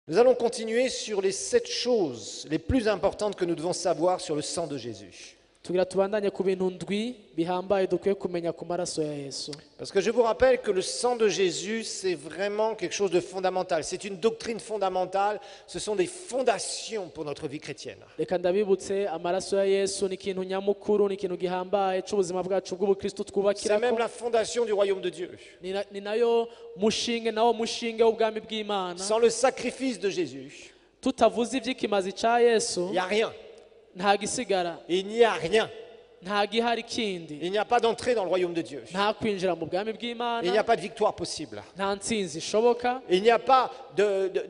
Nous allons continuer sur les 7 choses les plus importantes que nous devons savoir sur le sang de Jésus. tugira tubandanye ku bintu ndwi bihambaye dukwiye kumenya ku maraso ya Yesu. Parce que je vous rappelle que le sang de Jésus, c'est vraiment quelque chose de fondamental. C'est une doctrine fondamentale. Ce sont des fondations pour notre vie chrétienne. Reka ndabibutse amaraso ya Yesu ni ikintu nyamukuru, ni ikintu gihambaye cy'ubuzima bwacu bw'ubukristo C'est twubakirako. même la fondation du royaume de Dieu. Ni nayo mushinge w'ubwami bw'Imana. Sans le sacrifice de Jésus, Tutavuze ivy'ikimazi ca Yesu il n'y a rien. nta gisigara, Il n'y a rien. nta gihari kindi, Il n'y a pas d'entrée dans le royaume de Dieu. nta kwinjira mu bwami Il n'y a bw'Imana, pas de victoire possible. nta ntsinzi ishoboka, Il n'y a pas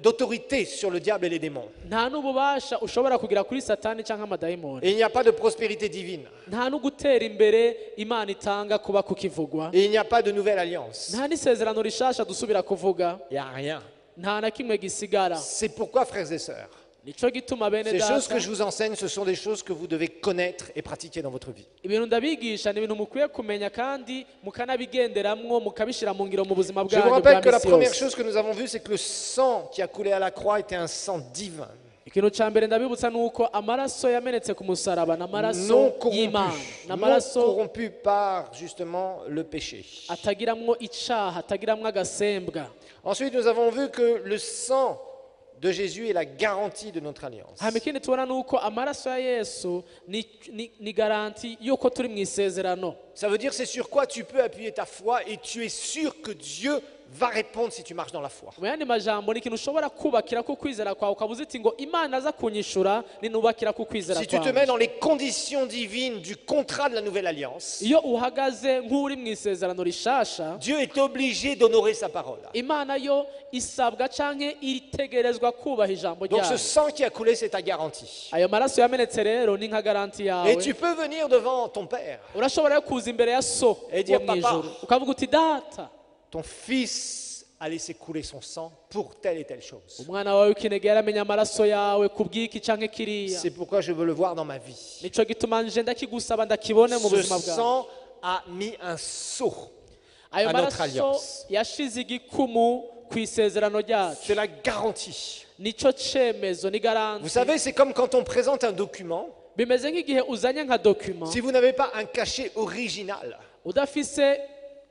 d'autorité sur le diable et les démons. nta n'ububasha ushobora kugira kuri Satani canke amadayimoni, Et il n'y a pas de prospérité divine. nta no gutera imbere Imana itanga kuba kukivugwa, Et il n'y a pas de nouvelle alliance. nta n'isezerano rishasha dusubira kuvuga, Il n'y a rien. nta na kimwe gisigara. C'est pourquoi, frères et sœurs, Nico gituma bene ces choses data que je vous enseigne, ce sont des choses que vous devez connaître et pratiquer dans votre vie. ibintu ndabigisha ni ibintu mukwiye kumenya kandi mukanabigenderamwo mukabishira mu ngiro mu buzima Je vous bwanyu rappelle bwa que la misi première yose. chose que nous avons vue, c'est que le sang qui a coulé à la croix était un sang divin, Ikintu ca mbere ndabibutsa nuko amaraso yamenetse ku musaraba non n'amaraso y'Imana, corrompu, non n'amaraso corrompu par justement le péché. atagiramwo icaha, atagiramwo agasembwa. Ensuite, nous avons vu que le sang de Jésus est la garantie de notre alliance. hama ikindi tubona nuko amaraso ya Yesu ni garanti yuko turi mu isezerano. Ça veut dire c'est sur quoi tu peux appuyer ta foi et tu es sûr que Dieu va répondre si tu marches dans la foi. Mu yandi majambo ni ikintu ushobora kubakira ku kwizera kwawe ukavuze uti ngo Imana aza kunyishura ninubakira ku kwizera Si tu te mets kwawe. dans les conditions divines du contrat de la nouvelle alliance, Iyo uhagaze nk'uri mu isezerano rishasha, Dieu est obligé d'honorer sa parole. Imana yo isabwa canke itegerezwa kubaha ijambo Donc ce ryayo. sang qui a coulé, c'est ta garantie. Ayo maraso yamenetse rero ni nka garanti Et yawe. tu peux venir devant ton Père. Urashobora kuza imbere ya so Et dire, wo Papa, mw'ijuru ukavuga uti data, Ton fils a laissé couler son sang pour telle et telle chose. umwana wawe w'ikinege yaramenya amaraso yawe kubw'iki canke kiriya. C'est pourquoi je veux le voir dans ma vie. Nico gituma nje ndakigusaba ndakibone mu Ce buzima bwawe. sang a mis un sceau Ayo à notre maraso alliance. yashize igikumu ku isezerano ryacu. C'est la garantie. Nico cemezo ni Vous garanti. savez, c'est comme quand on présente un document. Bimeze nk'igihe uzanye nka document Si vous n'avez pas un cachet original, udafise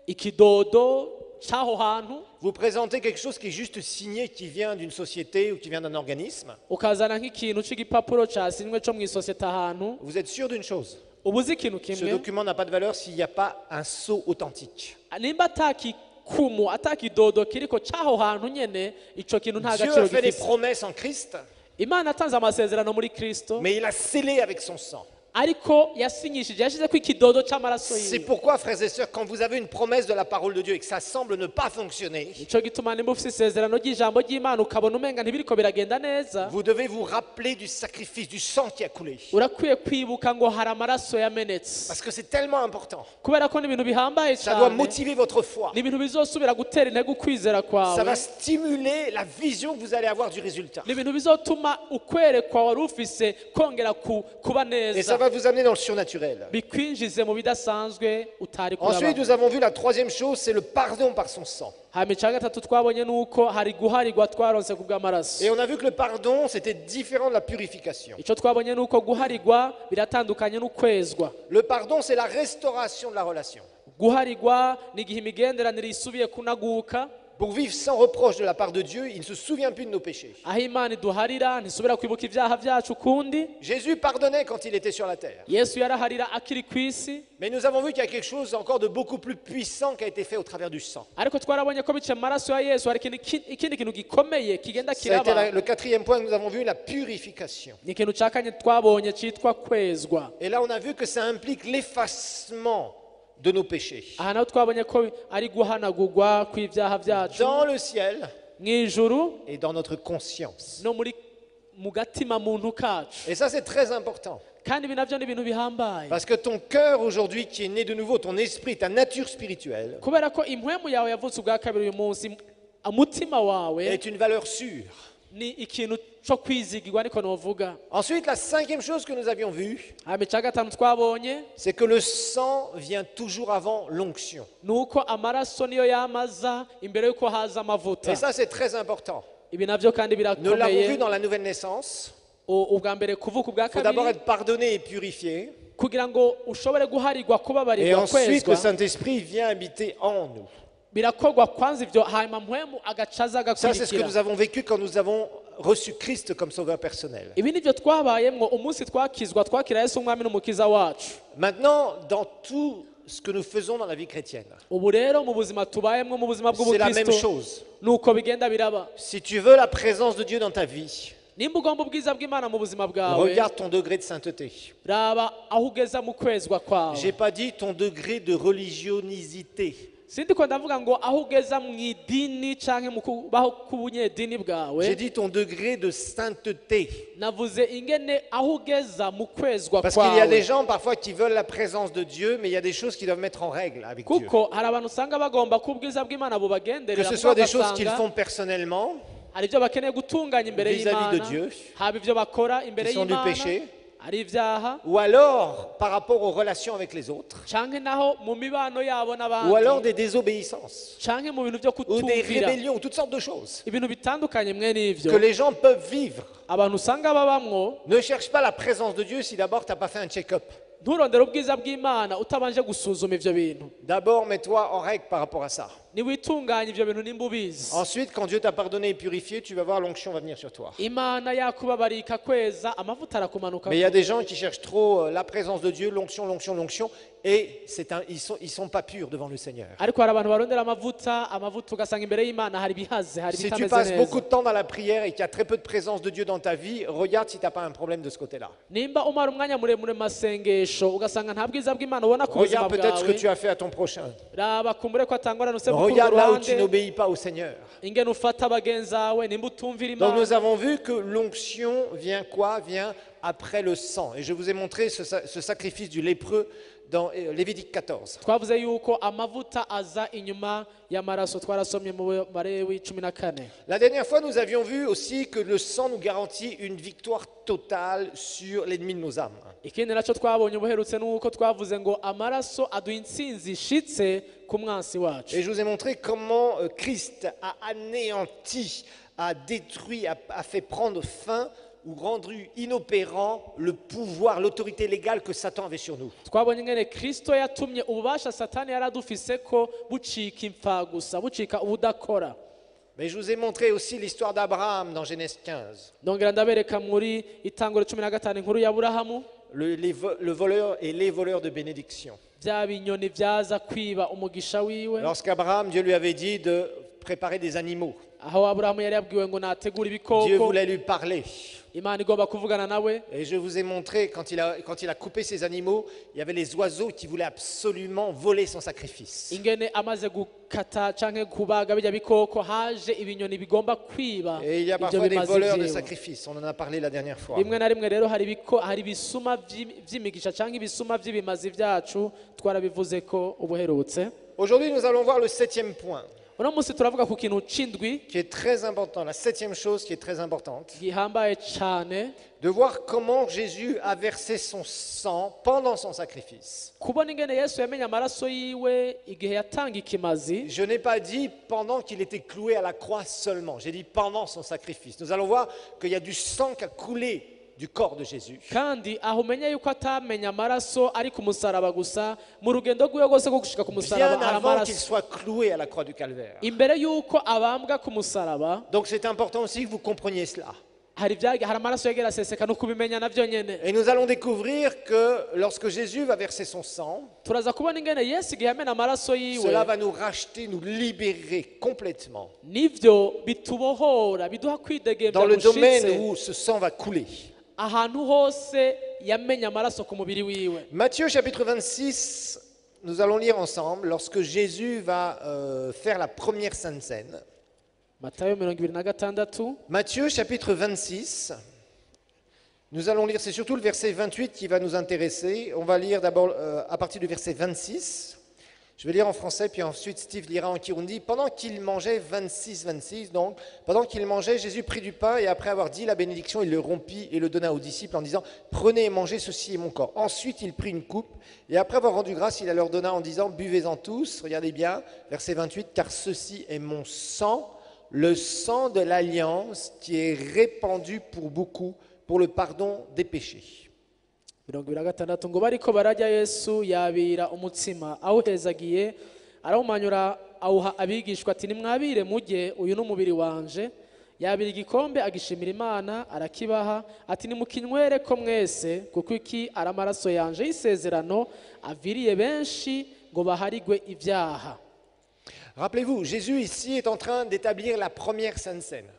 ikidodo c'aho hantu, vous présentez quelque chose qui est juste signé, qui vient d'une société ou qui vient d'un organisme, ukazana nk'ikintu c'igipapuro casinywe co mw'isosiyete ahantu, vous êtes sûr d'une chose. ubuze ikintu Ce kimwe, document n'a pas de valeur s'il n'y a pas un sceau authentique. nimba atakikumu atakidodo kiriko c'aho hantu nyene, ico kintu nta Dieu gaciro a fait des gifise. promesses en Christ, Imana atanze amasezerano muri Kristo, mais il a scellé avec son sang. ariko yasinyishije, yashizeko ikidodo c'amaraso C'est yiwe. pourquoi, frères et sœurs, quand vous avez une promesse de la parole de Dieu et que ça semble ne pas fonctionner, Ico gituma nimba ufise isezerano ry'ijambo ry'Imana ukabona umenga ntibiriko biragenda neza, vous devez vous rappeler du sacrifice, du sang qui a coulé. urakwiye kwibuka ngo hari amaraso yamenetse, Parce que c'est tellement important. kubera ko ni ibintu bihambaye Ça doit cyane, motiver votre foi. ni ibintu bizosubira gutera intege ukwizera Ça kwawe, va stimuler la vision que vous allez avoir du résultat. ni ibintu bizotuma ukwerekwa wari ufise kongera kuba Et ça neza, va vous amener dans le surnaturel. bikwinjize mu bidasanzwe utari Ensuite, kuraba. nous avons vu la troisième chose, c'est le pardon par son sang. hama ica gatatu twabonye nuko hari guharirwa twaronse ku bw'amaraso. Et on a vu que le pardon, c'était différent de la purification. Ico twabonye nuko guharirwa biratandukanye n'ukwezwa. Le pardon, c'est la restauration de la relation. Guharirwa ni igihe imigenderanire isubiye kunaguka, Pour vivre sans reproche de la part de Dieu, il ne se souvient plus de nos péchés. aho Imana iduharira ntisubira kwibuka ibyaha byacu ukundi. Jésus pardonnait quand il était sur la terre. Yesu yaraharira akiri ku isi, Mais nous avons vu qu'il y a quelque chose encore de beaucoup plus puissant qui a été fait au travers du sang. ariko twarabonye ko bice mu maraso ya Yesu hari ikindi kintu gikomeye kigenda Ça a été kiraba. le quatrième point que nous avons vu, la purification. Ni ikintu ca kane twabonye citwa kwezwa. Et là, on a vu que ça implique l'effacement de nos péchés. Aha naho twabonye ko ari guhanagurwa kw'ibyaha byacu Dans le ciel mw'ijuru et dans notre conscience. no mu gatima muntu kacu. Et ça, c'est très important. Kandi ibi navyo ni ibintu bihambaye, Parce que ton cœur aujourd'hui qui est né de nouveau, ton esprit, ta nature spirituelle, kubera ko impwemu yawe yavutse ubwa kabiri uyu munsi, umutima wawe est une valeur sûre. ni ikintu co kwizigirwa niko novuga. Ensuite, la cinquième chose que nous avions vue, hama ica gatanu twabonye c'est que le sang vient toujours avant l'onction. nuko amaraso niyo yamaza imbere yuko haza amavuta. Et ça, c'est très important. ibi navyo kandi Nous l'avons vu birakomeye. dans la nouvelle naissance. Ubwa mbere kuvuka ubwa Il faut d'abord kabiri être pardonné et purifié. kugira ngo ushobore guharirwa Et kubabarirwa ensuite, le kwezwa Saint-Esprit vient habiter en nous. birakorwa kwanza ivyo hanyuma mpwemu agacaza Ça, c'est ce que agakurikira. nous avons vécu quand nous avons reçu Christ comme sauveur personnel. Ibi nivyo twabayemwo umunsi twakizwa twakira Yesu umwami n'umukiza wacu. Maintenant, dans tout ce que nous faisons dans la vie chrétienne, Ubu rero mu buzima tubayemwo mu buzima c'est la même bw'ubukristo chose. nuko bigenda biraba. Si tu veux la présence de Dieu dans ta vie, Nimba ugomba ubwiza bw'Imana mu buzima bwawe regarde ton degré de sainteté. raba aho ugeza mu kwezwa kwawe. J'ai pas dit ton degré de religionisité. Sindi ko ndavuga ngo aho ugeza mu idini canke mu kubaho k'ubunyedini J'ai bwawe, dit ton degré de sainteté. navuze ingene aho ugeza mu kwezwa Parce qu'il y a des kwawe. gens parfois qui veulent la présence de Dieu, mais il y a des choses qu'ils doivent mettre en règle avec Dieu. Kuko hari abantu usanga bagomba ko ubwiza bw'Imana Que bubagenderera ce kuko soit des choses qu'ils ugasanga font personnellement, hari ibyo bakeneye gutunganya imbere vis-à-vis de y'Imana, Dieu, haba ibyo bakora imbere qui sont du y'Imana, péché, ari ibyaha ou alors par rapport aux relations avec les autres, canke naho mu mibano yabo ou alors n'abandi des désobéissances, canke mu bintu byo ou des kutumvira rébellions, toutes sortes de choses ibintu bitandukanye mwe n'ivyo que les gens peuvent vivre. abantu usanga babamwo. Ne cherche pas la présence de Dieu si d'abord tu n'as pas fait un check-up. Nturondere ubwiza bw'Imana utabanje gusuzuma ivyo bintu. D'abord, mets-toi en règle par rapport à ça. Niwitunganya ivyo bintu nimba ubizi. Ensuite, quand Dieu t'a pardonné et purifié, tu vas voir l'onction va venir sur toi. Imana yakubabarika kweza amavuta arakumanuka. Mais il y a des gens qui cherchent trop la présence de Dieu, l'onction, l'onction, l'onction, et ils sont pas purs devant le Seigneur. Ariko hari abantu barondera amavuta ugasanga imbere y'Imana hari bihaze, hari Si tu bitameze passes beaucoup neza. de temps dans la prière et qu'il y a très peu de présence de Dieu dans ta vie, regarde si tu n'as pas un problème de ce côté-là. Nimba umara umwanya muremure mu masengesho ugasanga nta bwiza bw'Imana ubona ku buzima Regarde peut-être ce que bwawe, tu as fait à ton prochain. raba kumbure ko atangorana use mu Regarde là où tu ruhande n'obéis pas au Seigneur. ingene ufata bagenzi bawe nimba utumvira Donc nous Imana. avons vu que l'onction vient quoi? Vient après le sang. Et je vous ai montré ce sacrifice du lépreux dans Lévitique 14. Twavuze yuko amavuta aza inyuma y'amaraso, twarasomye mu Balewi 14. La dernière fois, nous avions vu aussi que le sang nous garantit une victoire totale sur l'ennemi de nos âmes. Ikindi naco twabonye ubuherutse nuko twavuze ngo amaraso aduha intsinzi ishitse ku mwansi wacu. Et je vous ai montré comment Christ a anéanti, a détruit, a fait prendre fin ou rendu inopérant le pouvoir, l'autorité légale que Satan avait sur nous. Twabonye ingene Kristo yatumye ububasha Satani yaradufise ko bucika impfa gusa, bucika ubudakora. Mais je vous ai montré aussi l'histoire d'Abraham dans Genèse 15. Ndongera ndabereka muri Itanguro 15 inkuru ya Aburahamu, Le voleur et les voleurs de bénédiction. bya binyoni vyaza kwiba umugisha wiwe. Lorsqu'Abraham, Dieu lui avait dit de préparer des animaux, Aho Aburahamu yari yabwiwe ngo nategura Dieu ibikoko, voulait lui parler. Imana igomba kuvugana nawe. Et je vous ai montré, quand il a coupé ces animaux, il y avait les oiseaux qui voulaient absolument voler son sacrifice. Ingene amaze gukata canke kubaga bijya bikoko haje ibinyoni bigomba kwiba Et il y a ibyo parfois des bimazi voleurs de vyiwe. sacrifice, on en a parlé la dernière fois. Rimwe na rimwe rero hari ibisuma vy'imigisha canke ibisuma vy'ibimazi vyacu, twarabivuze ko ubuherutse. Aujourd'hui, nous allons voir le 7e point, Uno munsi turavuga ku kintu c'indwi qui est très important, la 7e chose qui est très importante, gihambaye cane, de voir comment Jésus a versé son sang pendant son sacrifice. kubona ingene Yesu yamenye amaraso yiwe igihe yatanga ikimazi. Je n'ai pas dit pendant qu'il était cloué à la croix seulement, j'ai dit pendant son sacrifice. Nous allons voir qu'il y a du sang qui a coulé du corps de Jésus. Kandi aho umenya yuko atamenya amaraso ari ku musaraba gusa, mu rugendo rwiwe rwose rwo gushika ku musaraba Bien hari avant qu'il amaraso. soit cloué à la croix du Calvaire. Imbere yuko abambwa ku musaraba Donc c'est important aussi que vous compreniez cela. hari amaraso yagera aseseka no kubimenya navyo nyene. Et nous allons découvrir que lorsque Jésus va verser son sang, Turaza kubona ingene Yesu igihe yamena amaraso yiwe, cela va nous racheter, nous libérer complètement nivyo bitubohora biduha kwidegembya dans le domaine gushitse où ce sang va couler. ahantu hose yamenya amaraso ku mubiri wiwe. Matthieu chapitre 26, nous allons lire ensemble lorsque Jésus va faire la première Sainte Seine. Matayo 26. Matthieu chapitre 26, nous allons lire, c'est surtout le verset 28 qui va nous intéresser. On va lire d'abord à partir du verset 26. Je vais lire en français, puis ensuite Steve lira en Kirundi. Pendant qu'il mangeait, 26, donc, pendant qu'il mangeait, Jésus prit du pain et après avoir dit la bénédiction, il le rompit et le donna aux disciples en disant « Prenez et mangez, ceci est mon corps ». Ensuite, il prit une coupe et après avoir rendu grâce, il la leur donna en disant « Buvez-en tous ». Regardez bien, verset 28, « Car ceci est mon sang, le sang de l'alliance qui est répandu pour beaucoup pour le pardon des péchés. 26 ngo bariko bararya Yesu yabira umutsima awuhezagiye arawumanyura awuha abigishwa ati nimwabire mujye uyu n'umubiri wanje yabira igikombe agishimira Imana arakibaha ati nimukinywere ko mwese kuko iki ari amaraso yanje y'isezerano aviriye benshi ngo baharigwe ibyaha. Rappelez-vous, Jésus ici est en train d'établir la première Sainte Seine.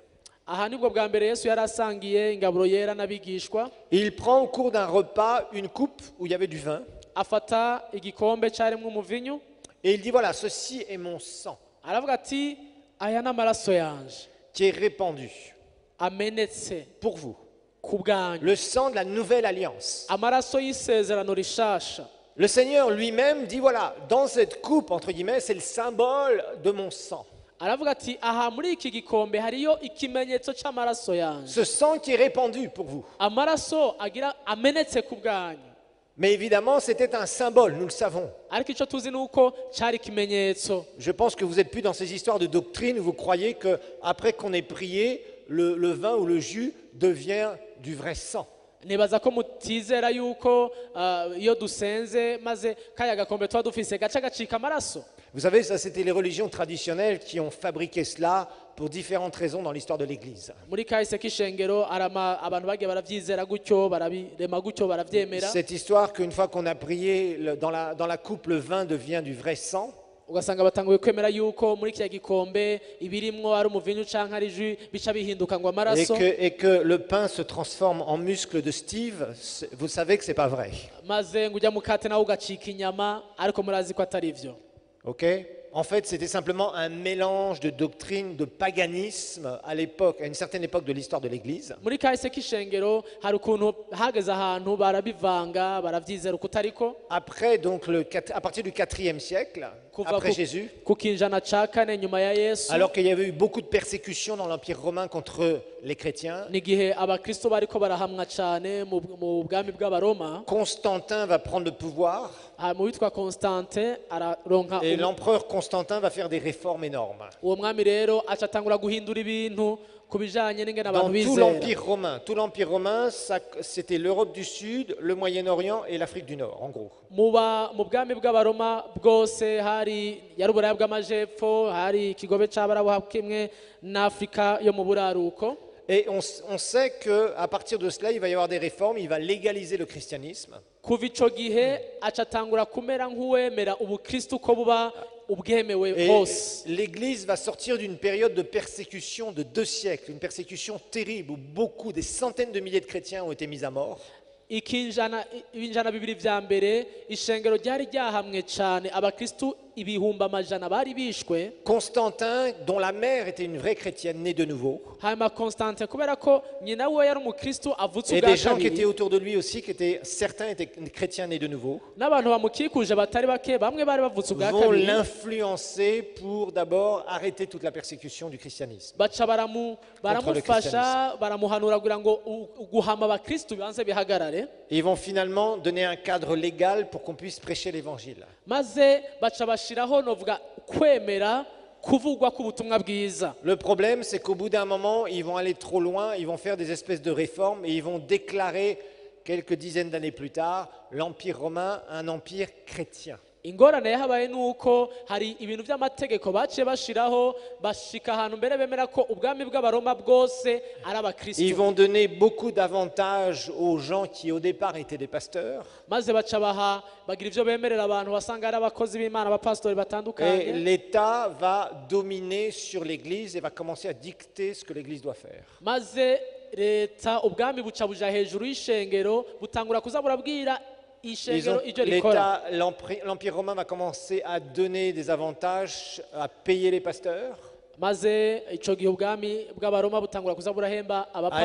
Aha nibwo bwa mbere Yesu yarasangiye ingaburo yera n'abigishwa. Il prend au cours d'un repas une coupe où il y avait du vin. Afata igikombe cyarimo umuvinyu. Et il dit voilà, ceci est mon sang. Aravuga ati aya n'amaraso yanje. Qui est répandu amenetse pour vous. Ku bwanyu. Le sang de la nouvelle alliance. Amaraso y'isezerano rishasha. Le Seigneur lui-même dit voilà, dans cette coupe, entre guillemets, c'est le symbole de mon sang. Aravuga ati aha muri iki gikombe hariyo ikimenyetso cy'amaraso yanje. Ce sang qui est répandu pour vous. Amaraso agira amenetse ku bwanyu. Mais évidemment, c'était un symbole, nous le savons. Ariko icyo tuzi nuko cyari ikimenyetso. Je pense que vous n'êtes plus dans ces histoires de doctrine où vous croyez qu'après qu'on ait prié, le vin ou le jus devient du vrai sang. Nibaza ko mutizera yuko iyo dusenze maze kaya gakombe twa dufise gaca gacika amaraso. Vous savez, ça c'était les religions traditionnelles qui ont fabriqué cela pour différentes raisons dans l'histoire de l'Église. Muri kahise k'ishengero abantu bagiye baravyizera gutyo barabirema gutyo baravyemera. Cette histoire qu'une fois qu'on a prié dans la coupe, le vin devient du vrai sang. Ugasanga batanguye kwemera yuko muri kiya gikombe ibirimwo ari umuvinyu canke ari jus bica bihinduka ngo amaraso. Et que le pain se transforme en muscle de Steve, vous savez que c'est pas vrai. Maze ngujya mukate nawo ugacika inyama ariko murazi ko atari ivyo. OK? En fait, c'était simplement un mélange de doctrines, de paganisme à l'époque, à une certaine époque de l'histoire de l'Église. Muri kahise k'ishengero hari ukuntu hageze ahantu barabivanga baravyizera ukutariko. Après, donc, à partir du 4e siècle, après Jésus, alors qu'il y avait eu beaucoup de persécutions dans l'Empire romain contre les chrétiens, Constantin va prendre le pouvoir et l'empereur Constantin va faire des réformes énormes. Dans tout l'Empire romain, c'était l'Europe du Sud, le Moyen-Orient et l'Afrique du Nord, en gros. Et on sait qu'à partir de cela, il va y avoir des réformes, il va légaliser le christianisme. Et l'Église va sortir d'une période de persécution de 2 siècles, une persécution terrible où des centaines de milliers de chrétiens ont été mis à mort. Ibinjana bibiri vya mbere ishengero ryari ryahamwe cyane abakristu ibihumba amajana bari bishwe. Constantin, dont la mère était une vraie chrétienne née de nouveau, hanyuma Constantin kubera ko nyina we yari umukristu avutse et ubwa des gens qui kabiri étaient autour de lui aussi, certains étaient chrétiens nés de nouveau, n'abantu bamukikuje batari bake bamwe bari bavutse ubwa vont kabiri l'influencer pour d'abord arrêter toute la persécution du christianisme. baca baramufasha baramuhanura kugira ngo guhama abakristu banze bihagarare. Et ils vont finalement donner un cadre légal pour qu'on puisse prêcher l'évangile. Maze baca bashiraho novuga kwemera kuvugwa k'ubutumwa bwiza. Le problème, c'est qu'au bout d'un moment, ils vont aller trop loin, ils vont faire des espèces de réformes et ils vont déclarer, quelques dizaines d'années plus tard, l'Empire romain un empire chrétien. Ingorane yahabaye nuko hari ibintu by'amategeko baciye bashiraho bashika ahantu mbere bemera ko ubwami bw'abaroma bwose ari abakristo. Ils vont donner beaucoup d'avantages aux gens qui au départ étaient des pasteurs. Maze baca baha bagira ivyo bemerera abantu basanga ari abakozi b'Imana abapastori Et batandukanye. l'État va dominer sur l'Église et va commencer à dicter ce que l'Église doit faire. Maze leta ubwami buca buja hejuru y'ishengero butangura kuza burabwira l'Empire romain va commencer à donner des avantages, à payer les pasteurs, à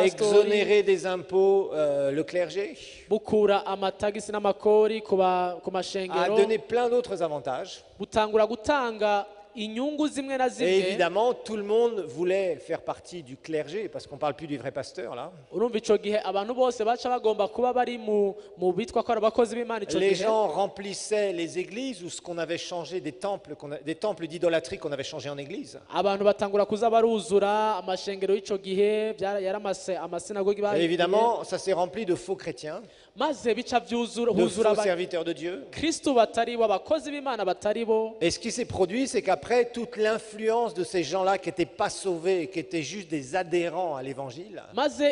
exonérer des impôts le clergé, à donner plein d'autres avantages. inyungu zimwe na Et zimwe. évidemment, tout le monde voulait faire partie du clergé, parce qu'on ne parle plus du vrai pasteur là. Urumva ico gihe abantu bose baca bagomba kuba bari mu bitwa ko ari abakozi b'Imana ico Les gihe. gens remplissaient les églises ou ce qu'on avait changé des temples d'idolâtrie qu'on avait changé en église. Abantu batangura kuza baruzura amashengero y'ico gihe yaramase amasinagogi Et bahiye. évidemment, ça s'est rempli de faux chrétiens, Maze bica vyuzura de huzura faux serviteurs de Dieu. Kristo batari bo abakozi b'Imana batari bo. Et ce qui s'est produit, c'est qu'après, toute l'influence de ces gens-là qui n'étaient pas sauvés, qui étaient juste des adhérents à l'évangile, Maze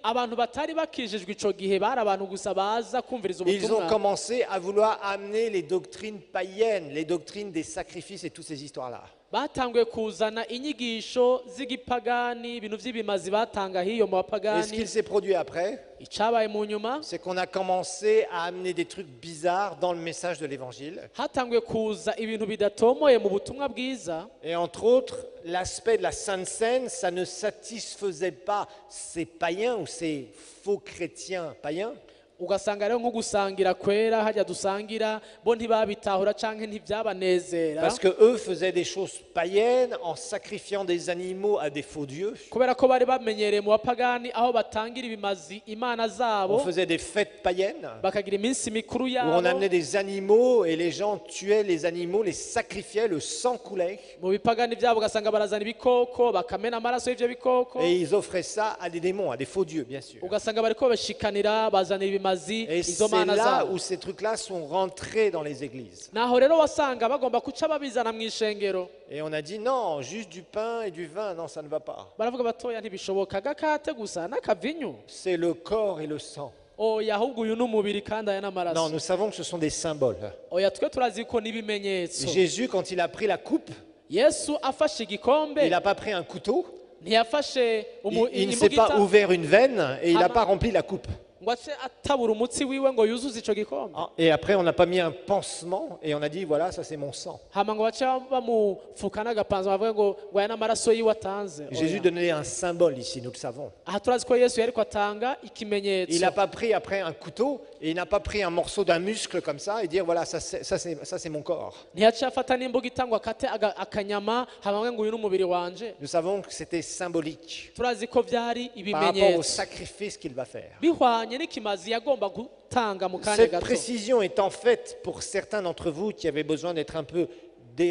abantu batari bakijijwe ico gihe bari abantu gusa baza kumviriza ils ont ubutumwa. commencé à vouloir amener les doctrines païennes, les doctrines des sacrifices et toutes ces histoires-là. Batanguye kuzana inyigisho z'igipagani ibintu vy'ibimazi batanga hiyo mu Et ce bapagani. qu'il s'est produit après, Icabaye mu nyuma c'est qu'on a commencé à amener des trucs bizarres dans le message de l'évangile. hatanguye kuza ibintu bidatomoye mu butumwa bwiza. Et entre autres, l'aspect de la Sainte Seine, ça ne satisfaisait pas ces païens ou ces faux chrétiens païens. Ugasanga rero nko gusangira kwera hajya dusangira bo ntibabitahura canke ntivyabanezera Parce que eux faisaient des choses païennes en sacrifiant des animaux à des faux dieux. kubera ko bari bamenyereye mu bapagani aho batangira ibimazi imana On zabo faisait des fêtes païennes bakagira iminsi mikuru où on yabo amenait des animaux et les gens tuaient les animaux, les sacrifiaient, le sang coulait. mu bipagani vyabo ugasanga barazana ibikoko bakamena amaraso y'ivyo bikoko Et ils offraient ça à des démons, à des faux dieux, bien sûr. ugasanga bariko bashikanira bazanira ibimazi Et izo c'est mana là zabo où ces trucs-là sont rentrés dans les églises. naho rero wasanga bagomba kuca babizana mu ishengero Et on a dit non, juste du pain et du vin, non, ça ne va pas. baravuga batoya ntibishoboka agakate gusa n'akavinyu C'est le corps et le sang. oya ahubwo uyu n'umubiri kandi aya Non, n'amaraso nous savons que ce sont des symboles. oya twe turazi ko n'ibimenyetso Jésus, quand il a pris la coupe, yesu afashe igikombe il n'a pas pris un couteau, ntiyafashe il ne s'est pas ouvert une veine et il n'a pas rempli la coupe. ngo ace atabura umutsi wiwe ngo yuzuze ico gikombe Et après, on n'a pas mis un pansement et on a dit voilà, ça c'est mon sang. hama ngo bace bamufuka n'agapanzo bavuge ngo aya n'amaraso yiwe atanze Jésus Oya. donnait un symbole ici, nous le savons. aha turazi ko yesu yariko atanga Il ikimenyetso n'a pas pris après un couteau et il n'a pas pris un morceau d'un muscle comme ça et dire voilà, ça c'est mon corps. ntiyaciye afata n'imbuga itangwa akate akanyama hama ngo uyu n'umubiri wanje Nous savons que c'était symbolique turazi ko vyari par rapport au ibimenyetso sacrifice qu'il va faire. bihwanye n'ikimazi yagomba gutanga mu kanya Cette gato précision étant faite pour certains d'entre vous qui avaient besoin d'être un peu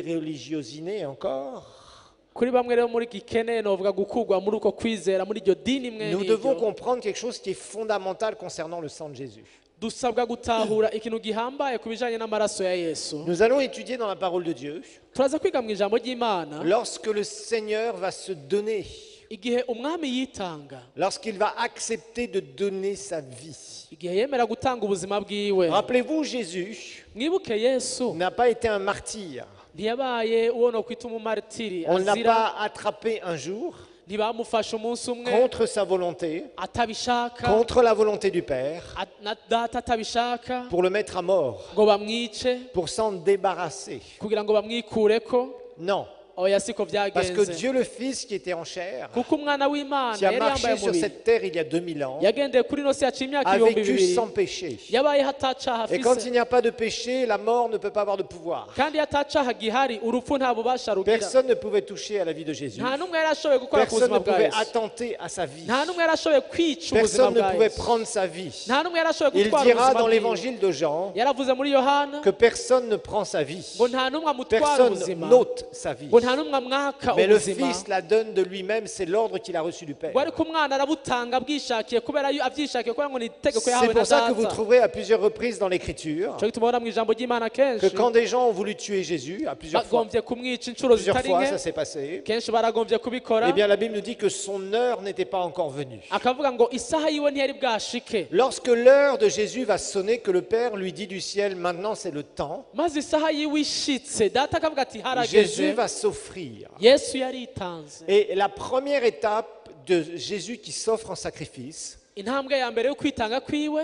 déreligiosiner encore, kuri bamwe rero muri gikeneye novuga gukurwa muri uko kwizera muri iryo dini imwe nous devons n'iryo comprendre quelque chose qui est fondamental concernant le sang de Jésus. dusabwa gutahura ikintu gihambaye ku bijanye n'amaraso ya yesu Nous allons étudier dans la parole de Dieu turaza kwiga mu ijambo ry'imana lorsque le Seigneur va se donner, igihe umwami yitanga lorsqu'il va accepter de donner sa vie. igihe yemera gutanga ubuzima bwiwe Rappelez-vous, Jésus mwibuke yesu n'a pas été un martyr. ntiyabaye uwo no kwita umumaritiri On ne l'a azira pas attrapé un jour ntibamufashe umunsi umwe contre sa volonté, atabishaka contre la volonté du Père, na data atabishaka pour le mettre à mort, ngo bamwice pour s'en débarrasser. kugira ngo bamwikureko Non, oya siko parce que byagenze Dieu le Fils qui était en chair, kuko umwana w'imana qui a yari yambaye marché sur umubiri cette terre il y a 2000 ans, yagendeye kuri ino si yaciye imyaka a ibihumbi vécu bibiri sans péché. yabayeho atacaha Et quand afise il n'y a pas de péché, la mort ne peut pas avoir de pouvoir. kandi iyo atacaha gihari urupfu nta bubasha rugira Personne ne pouvait toucher à la vie de Jésus. nta n'umwe yari ashoboye gukora ku Personne buzima ne bwa pouvait yesu attenter à sa vie. nta n'umwe yari ashoboye kwica ubuzima Personne ne bwa pouvait yesu prendre sa vie. nta n'umwe yari ashoboye Il gutwara dira ubuzima dans bwiwe l'évangile de Jean yaravuze muri yohana que personne ne prend sa vie. ngo nta n'umwe amutwara Personne ubuzima n'ôte sa vie. ngo nta n'umwe amwaka Mais le ubuzima Fils la donne de lui-même, c'est l'ordre qu'il a reçu du Père. ngo ariko umwana arabutanga bwishakiye kubera yo abyishakiye kubera ngo ni itegeko C'est yahawe na pour ça que vous data trouverez à plusieurs reprises dans l'Écriture cyo gituma ubona mu ijambo ry'imana que kenshi quand des gens ont voulu tuer Jésus, à plusieurs fois bagombye kumwica inshuro zitari nke ça s'est passé, kenshi baragombye kubikora eh bien la Bible nous dit que son heure n'était pas encore venue. akavuga ngo isaha yiwe ntiyari bwashike Lorsque l'heure de Jésus va sonner, que le Père lui dit du ciel, maintenant c'est le temps, maze isaha yiwe ishitse data akavuga ati Jésus harageze va s'offrir. yesu yaritanze Et la première étape de Jésus qui s'offre en sacrifice, intambwe ya mbere yo kwitanga kwiwe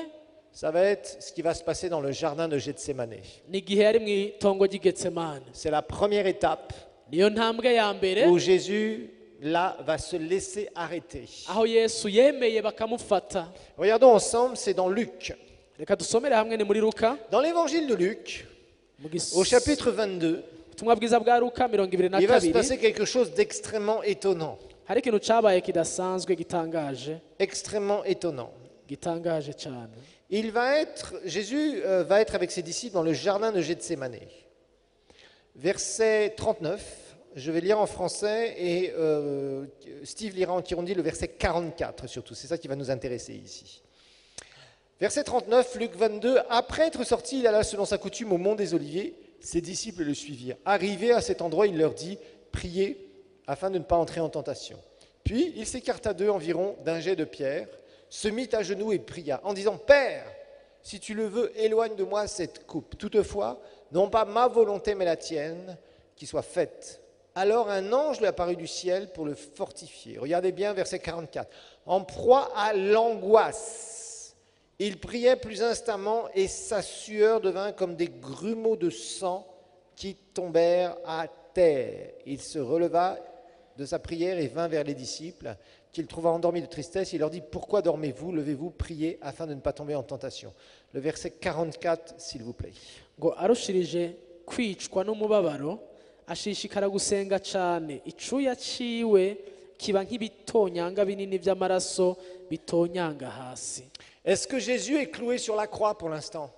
ça va être ce qui va se passer dans le jardin de Gethsémane. ni igihe yari mu itongo ry'igetsemane C'est la première étape niyo ntambwe ya mbere où Jésus, là, va se laisser arrêter. aho yesu yemeye bakamufata Regardons ensemble, c'est dans Luc. reka dusomere hamwe ni muri luka Dans l'évangile de Luc, mu gis- au chapitre 22, ubutumwa bwiza bwa Luka 22 il va se passer quelque chose d'extrêmement étonnant. hari ikintu cyabaye kidasanzwe gitangaje Extrêmement étonnant. cyane. Jésus va être avec ses disciples dans le jardin de Gethsémane. Verset 39, je vais lire en français et Steve lira en Kirundi le verset 44 surtout, c'est ça qui va nous intéresser ici. Verset 39, Luc 22, après être sorti, il alla selon sa coutume au mont des Oliviers, ses disciples le suivirent. Arrivé à cet endroit, il leur dit, priez afin de ne pas entrer en tentation. Puis il s'écarta d'eux environ d'un jet de pierre, se mit à genoux et pria en disant, Père, si tu le veux, éloigne de moi cette coupe. Toutefois, non pas ma volonté mais la tienne qui soit faite. Alors un ange lui apparut du ciel pour le fortifier. Regardez bien verset 44. En proie à l'angoisse, il priait plus instamment et sa sueur devint comme des grumeaux de sang qui tombèrent à terre. Il se releva de sa prière et vint vers les disciples qu'il trouva endormis de tristesse. Il leur dit, pourquoi dormez-vous? Levez-vous, priez afin de ne pas tomber en tentation. Le verset 44, s'il vous plaît. Ngo arushirije kwicwa n'umubabaro ashishikara gusenga cyane icuya ciwe kiba nk'ibitonyanga binini by'amaraso bitonyanga hasi. Est-ce que Jésus est cloué sur la croix pour l'instant?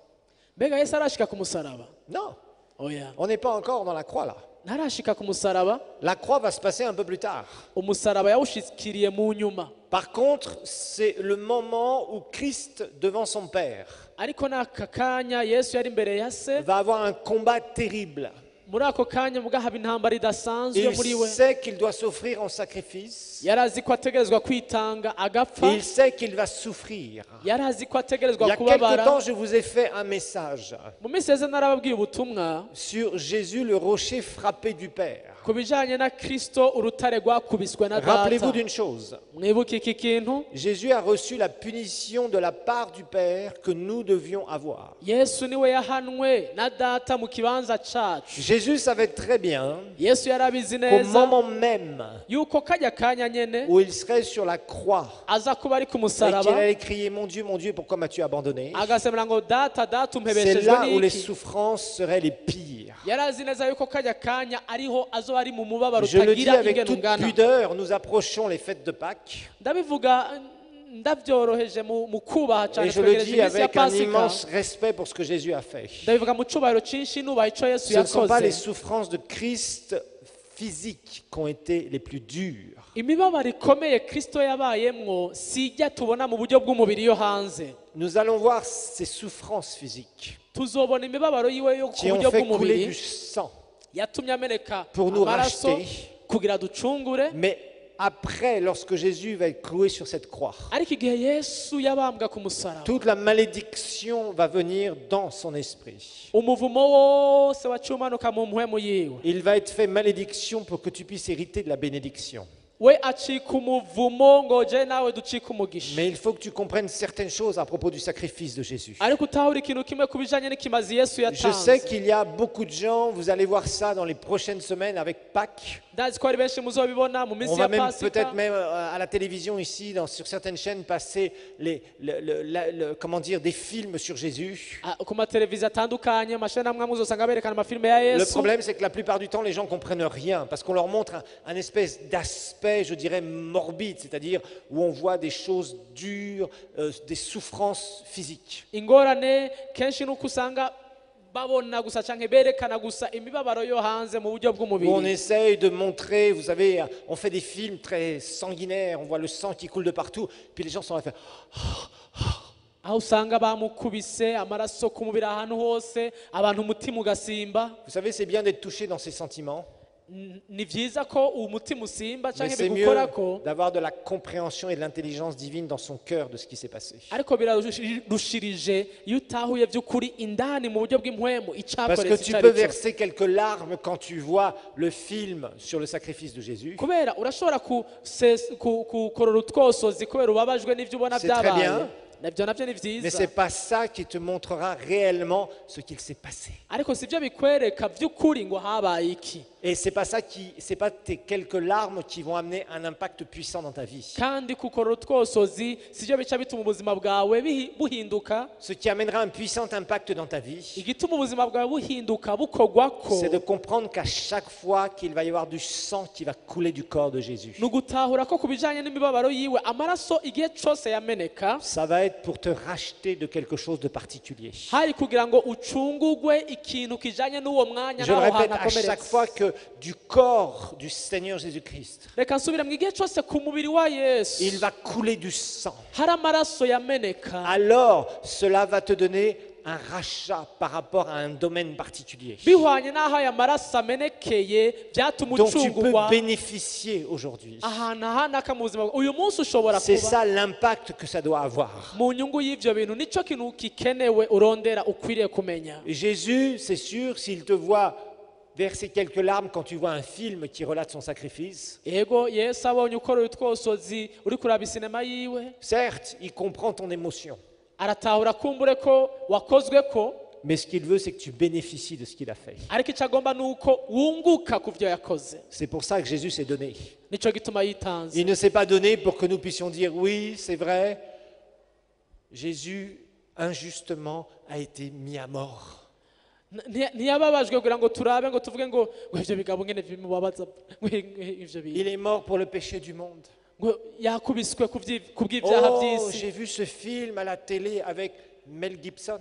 Mbega Yesu arashika ku musaraba? Non, Oya, on n'est pas encore dans la croix là. ntarashika ku musaraba. La croix va se passer un peu plus tard. Umusaraba yawushikiriye mu nyuma. Par contre, c'est le moment où Christ, devant son Père, Ariko n'aka kanya Yesu yari imbere ya se, va avoir un combat terrible. muri ako kanya muga haba intambara idasanzwe muri Il we. sait qu'il doit s'offrir en sacrifice. Yari azi ko ategerezwa kwitanga agapfa. Il sait qu'il va souffrir. Yari azi ko Il y ategerezwa a quelque temps, kubabara. je vous ai fait un message Mu minsi yeze narababwiye ubutumwa sur Jésus, le rocher frappé du Père. ku bijanye na Kristo urutare rwakubiswe na Rappelez-vous data. d'une chose. Mwibuke iki kintu, Jésus a reçu la punition de la part du Père que nous devions avoir. Yesu niwe yahanwe na data mu kibanza cacu. Jésus savait très bien Yesu yarabizi qu'au neza moment même yuko kajya kanya nyene où il serait sur la croix aza kuba ari ku et qu'il musaraba allait crier « Mon Dieu, pourquoi m'as-tu abandonné ?» agasemera ngo data C'est umpebeshejwe là où les n'iki. souffrances seraient les pires. Yarazi neza yuko kajya kanya ariho azoba ari mu mubabaro Je le dis utagira avec ingene toute ungana. pudeur, nous approchons les fêtes de Pâques Ndabivuga ndabyoroheje mu kubaha cyane et je le twegereje dis iminsi ya avec un Pasika. immense respect pour ce que Jésus a fait. Ndabivuga mu cyubahiro cyinshi nubaha icyo Yesu Ce ne sont pas les yakoze. souffrances de Christ physiques qui ont été les plus dures. Imibabaro ikomeye Kristo yabayemwo sijya tubona mu buryo bw'umubiri yo hanze. Nous allons voir ces souffrances physiques Tuzobona imibabaro yiwe yo ku qui ont buryo fait couler bw'umubiri du sang yatumye ameneka pour nous amaraso racheter. kugira ducungure. Mais après, lorsque Jésus va être cloué sur cette croix, Ariko igihe Yesu yabambwa ku musaraba, toute la malédiction va venir dans son esprit. umuvumo wose waciye umanuka mu mpwemu yiwe. Il va être fait malédiction pour que tu puisses hériter de la bénédiction. We acika umuvumo ngo je nawe ducika umugisha. Mais il faut que tu comprennes certaines choses à propos du sacrifice de Jésus. Ariko utahura ikintu kimwe ku bijanye n'ikimazi Yesu Je sais yatanze. qu'il y a beaucoup de gens, vous allez voir ça dans les prochaines semaines avec Pâques. Ndazi ko ari benshi muzobibona mu On minsi va ya même Pasika. peut-être même à la télévision ici, sur certaines chaînes, passer comment dire, des films sur Jésus. Ah, ku mateleviziyo atandukanye amasheni amwe muzosanga berekana amafilime ya Le Yesu. problème, c'est que la plupart du temps, les gens ne comprennent rien parce qu'on leur montre un espèce d'aspect, je dirais, morbide, c'est-à-dire où on voit des choses dures, des souffrances physiques. Ingorane kenshi nuko usanga babona gusa canke berekana gusa imibabaro yo hanze mu buryo Où on bw'umubiri. essaye de montrer, vous savez, on fait des films très sanguinaires, on voit le sang qui coule de partout, puis les gens sont là à faire Aho usanga bamukubise amaraso ku mubiri ahantu hose abantu umutima ugasimba. Vous savez, c'est bien d'être touché dans ses sentiments, Ni vyiza ko umutima usimba mais canke c'est mieux bigukorako, d'avoir de la compréhension et de l'intelligence divine dans son cœur de ce qui s'est passé. ariko birarushirije iyo utahuye by'ukuri indani mu buryo bw'impwemu Parce que icakoretse tu icyo peux ari cyo. verser quelques larmes quand tu vois le film sur le sacrifice de Jésus. Kubera urashobora kukorora utwosozi kubera ubabajwe n'ivyo ubona C'est très byabaye. bien. Nabyo nabyo ni Mais vyiza. ce n'est pas ça qui te montrera réellement ce qu'il s'est passé. Ariko sivyo bikwereka vy'ukuri ngo habaye iki. Et c'est pas tes quelques larmes qui vont amener un impact puissant dans ta vie. kandi kukorora utwosozi sibyo bica bituma ubuzima bwawe buhinduka. Ce qui amènera un puissant impact dans ta vie, igituma ubuzima bwawe buhinduka bukorwako c'est de comprendre qu'à chaque fois qu'il va y avoir du sang qui va couler du corps de Jésus, ni ugutahura ko ku bijyanye n'imibabaro yiwe amaraso igihe cyose yameneka ça va être pour te racheter de quelque chose de particulier. hari kugira ngo ucungugwe ikintu kijyanye n'uwo mwanya Je le n'aho répète hantu à chaque akomeretse. fois que du corps du Seigneur Jésus-Christ, reka nsubire mu gihe cyose ku mubiri wa yesu il va couler du sang. hari amaraso yameneka, Alors, cela va te donner un rachat par rapport à un domaine particulier bihwanye n'aho aya maraso amenekeye byatuma dont tu peux ucungugwa bénéficier aujourd'hui. ahantu ahanaka mu buzima bwawe. uyu munsi ushobora C'est kuba ça l'impact que ça doit avoir. mu nyungu y'ibyo bintu nicyo kintu gikenewe urondera ukwiriye kumenya. Et Jésus, c'est sûr, s'il te voit verser quelques larmes quand tu vois un film qui relate son sacrifice, ego yesu abonye ukorera utwosozi uri kuraba isinema yiwe certes, il comprend ton émotion, aratahura kumbure ko wakozwe ko, mais ce qu'il veut, c'est que tu bénéficies de ce qu'il a fait. ariko icyo agomba ni uko wunguka ku byo yakoze. C'est pour ça que Jésus s'est donné. nicyo gituma yitanze. Il ne s'est pas donné pour que nous puissions dire oui, c'est vrai, Jésus injustement a été mis à mort. ntiyababajwe kugira ngo turabe ngo tuvuge ngo ibyo bigabo ngene bimubabaza ibyo bintu Il est mort pour le péché du monde. ngo yakubiswe ku bw'ibyaha Oh, by'isi. j'ai vu ce film à la télé avec Mel Gibson.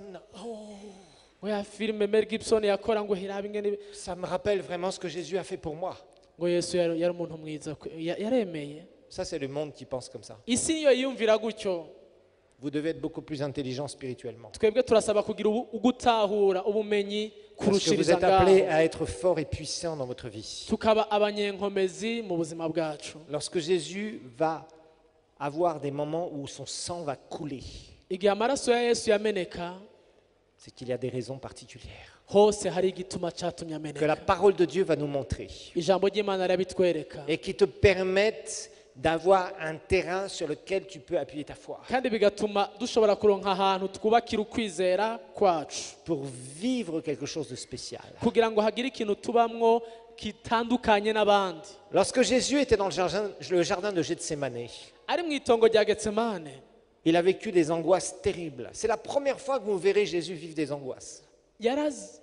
ngo ya filime Mel Gibson yakora ngo hirabe ingene Ça me rappelle vraiment ce que Jésus a fait pour moi. ngo yesu yari umuntu mwiza yaremeye. Ça, c'est le monde qui pense comme ça. isi niyo yiyumvira gutyo. Vous devez être beaucoup plus intelligent spirituellement. twebwe turasaba kugira ugutahura ubumenyi Parce que vous kurushiriza êtes appelé ngaho à être fort et puissant dans votre vie. tukaba abanyenkomezi mu buzima bwacu. Lorsque Jésus va avoir des moments où son sang va couler, igihe amaraso ya yesu yameneka c'est qu'il y a des raisons particulières hose hari igituma cyatumye que la ameneka. parole de Dieu va nous montrer ijambo ry'imana rirabitwereka et qui te permettent d'avoir un terrain sur lequel tu peux appuyer ta foi kandi bigatuma dushobora kuronka ahantu twubakira ukwizera kwacu pour vivre quelque chose de spécial. kugira ngo hagire ikintu tubamwo kitandukanye n'abandi. Lorsque Jésus était dans le jardin de Gethsémane, ari mu itongo rya getsemane il a vécu des angoisses terribles. C'est la première fois que vous verrez Jésus vivre des angoisses.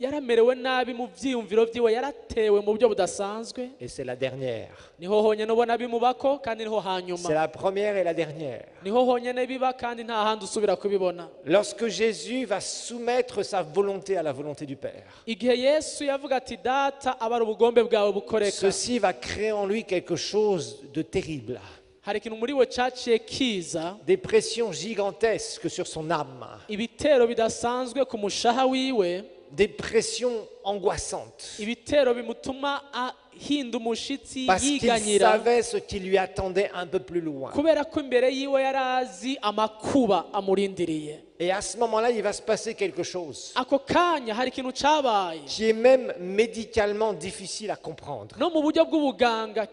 yaramerewe nabi mu byiyumviro byiwe, yaratewe mu buryo budasanzwe. Et c'est la dernière. niho honyine ubona bimubako kandi niho C'est hanyuma la première et la dernière. niho honyine biba kandi nta handi usubira kubibona. Lorsque Jésus va soumettre sa volonté à la volonté du Père, igihe yesu yavuga ati data aba ari ubugombe bwawe bukoreka, ceci va créer en lui quelque chose de terrible. hari ikintu muri we cyaciye kiza, Des pressions gigantesques sur son âme, ibitero bidasanzwe ku mushaha wiwe, des pressions angoissantes. ibitero bimutuma ahinda umushitsi Parce qu'il yiganyira, savait ce qui lui attendait un peu plus loin. kubera ko imbere yiwe yari azi amakuba amurindiriye. Et à ce moment-là, il va se passer quelque chose ako kanya hari ikintu cyabaye qui est même médicalement difficile à comprendre. no mu buryo bw'ubuganga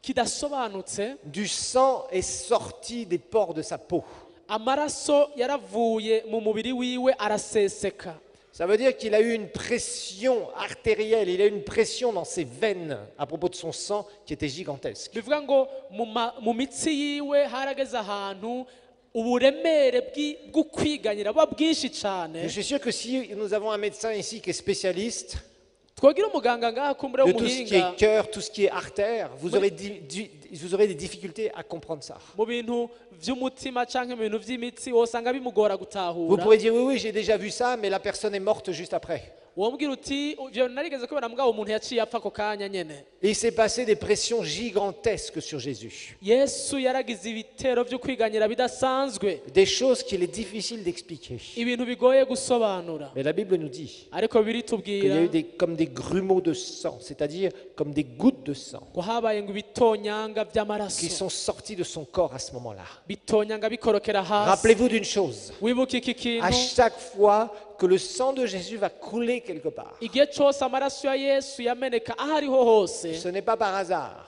kidasobanutse. Du sang est sorti des pores de sa peau. amaraso yaravuye mu mubiri wiwe araseseka. Ça veut dire qu'il a eu une pression artérielle, il a eu une pression dans ses veines à propos de son sang qui était gigantesque. bivuga ngo mu mitsi yiwe harageze ahantu uburemere bw'ukwiganyira buba bwinshi cyane. Je suis sûr que si nous avons un médecin ici qui est spécialiste twagira umuganga ngaha kumbure de tout ce qui w'umuhinga est cœur, tout ce qui est artère, vous aurez des difficultés à comprendre ça. mu bintu by'umutima cyangwa mu bintu by'imitsi wosanga bimugora Vous gutahura. pourrez dire oui, oui, j'ai déjà vu ça, mais la personne est morte juste après. wambwira uti ibyo narigeze kubera mbwa umuntu yaciye apfa ako kanya nyene. Et il s'est passé des pressions gigantesques sur Jésus. yesu yaragize ibitero byo kwiganyira bidasanzwe, Des choses qu'il est difficile d'expliquer. ibintu bigoye gusobanura, Mais la Bible nous dit ariko qu'il y biritubwira a eu comme des grumeaux de sang, c'est-à-dire comme des gouttes de sang, ngo habaye ngo ibitonyanga qui by'amaraso sont sortis de son corps à ce moment-là. bitonyanga bikorokera hasi. Rappelez-vous d'une chose, wibuke iki à kintu, chaque fois que le sang de Jésus va couler quelque part, igihe cyose amaraso ya yesu yameneka aho ariho hose ce n'est pas par hasard.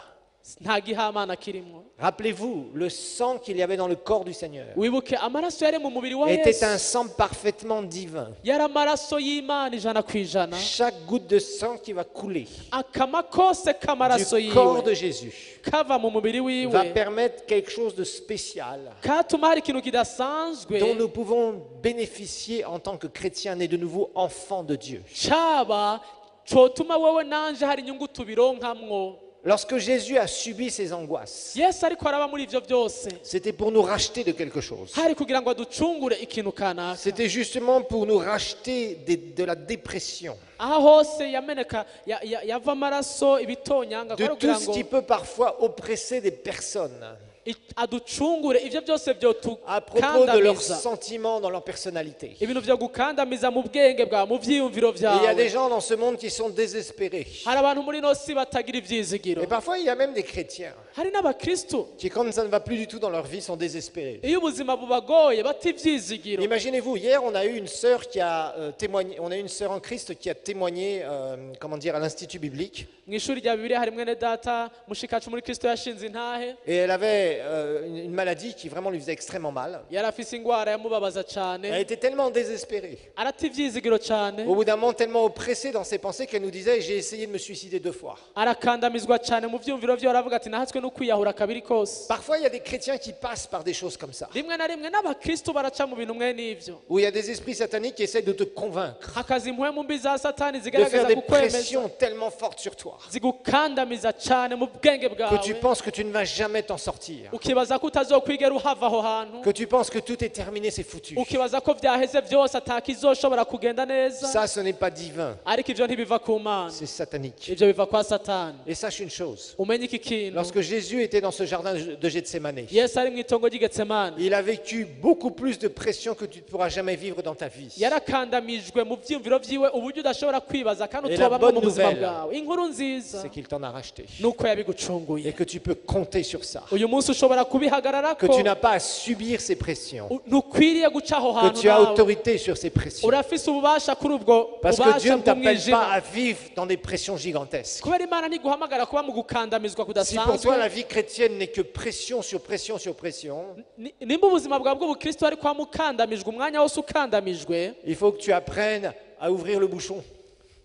nta gihamana kirimo. Rappelez-vous, le sang qu'il y avait dans le corps du Seigneur Wibuke amaraso yari mu mubiri wa était un Yesu sang parfaitement divin. yari amaraso y'Imana ijana ku ijana. Chaque goutte de sang qui va couler Akama kose k'amaraso du corps yiwe de Jésus kava mu mubiri va wiwe permettre quelque chose de spécial katuma hari ikintu kidasanzwe dont nous pouvons bénéficier en tant que chrétiens nés de nouveau enfants de Dieu. caba cotuma wewe nanje hari inyungu tubironkamwo. Lorsque Jésus a subi ces angoisses, Yesu ariko araba muri ivyo byose c'était pour nous racheter de quelque chose. hari kugira ngo aducungure ikintu kanaka. C'était justement pour nous racheter de la dépression, aha hose yameneka yava amaraso ibitonyanga de kugira tout ce ngo qui peut parfois oppresser des personnes aducungure ivyo byose byo à propos de leurs tukandamiza sentiments dans leur personnalité. ibintu byo gukandamiza mu bwenge bwawe mu vyiyumviro Et il y a des vyawe. gens dans ce monde qui sont désespérés. hari abantu muri ino si batagira ivyizigiro. Et parfois, il y a même des chrétiens hari n'abakristo qui, quand ça ne va plus du tout dans leur vie, sont désespérés. iyo ubuzima bubagoye bata ivyizigiro. Imaginez-vous, hier, on a eu une sœur qui a témoigné, on a eu une sœur en Christ qui a témoigné, comment dire, à l'Institut biblique. mu ishuri rya Bibiliya hari mwene data mushikacu muri Kristo yashinze intahe Et elle avait une maladie qui vraiment lui faisait extrêmement mal. yari afise ingwara yamubabaza Elle cane était tellement désespérée. arata ivyizigiro cane Au bout d'un moment, tellement oppressée dans ses pensées qu'elle nous disait, j'ai essayé de me suicider 2 fois. arakandamizwa cane mu vyumviro vyo aravuga ati nahatswe no kwiyahura kabiri kose. Parfois, il y a des chrétiens qui passent par des choses comme ça, rimwe na rimwe n'abakristo baraca mu bintu mwe n'ivyo où il y a des esprits sataniques qui essaient de te convaincre, hakaza impwemu mbi za satani de faire zigaragaza des kukwemeza pressions tellement fortes sur toi zigukandamiza cane mu bwenge que bwawe tu penses que tu ne vas jamais t'en sortir, ukibaza ko utazokwigera uhava aho hantu que tu penses que tout est terminé, c'est foutu. ukibaza ko vyaheze vyose atakizoshobora kugenda neza Ça, ce n'est pas divin, ariko ivyo ntibiva ku Mana c'est satanique. ivyo biva kwa satani. Et sache une chose, umenye iki kintu lorsque Jésus était dans ce jardin de Gethsémane, Yesu ari mu itongo ry'Igetsemani il a vécu beaucoup plus de pression que tu ne pourras jamais vivre dans ta vie. yarakandamijwe mu vyiyumviro vyiwe uburyo udashobora kwibaza kandi Et la utobamwe mu bonne buzima nouvelle, bwawe. Inkuru nziza C'est qu'il t'en a racheté. nuko Et yabigucunguye que tu peux compter sur ça. uyu munsi ushobora Que kubihagararako tu n'as pas à subir ces pressions. ntukwiriye guca aho Que hantu tu as nawe autorité sur ces pressions. urafise ububasha kuri ubwo Parce que Dieu bubasha ne t'appelle pas bw'umwijima à vivre dans des pressions gigantesques. kubera imana ntiguhamagara kuba mu gukandamizwa Si pour toi kudasanzwe. la vie chrétienne n'est que pression sur pression sur pression, Nimba ubuzima bwawe bw'ubukristo ariko wamukandamijwe umwanya wose ukandamijwe il faut que tu apprennes à ouvrir le bouchon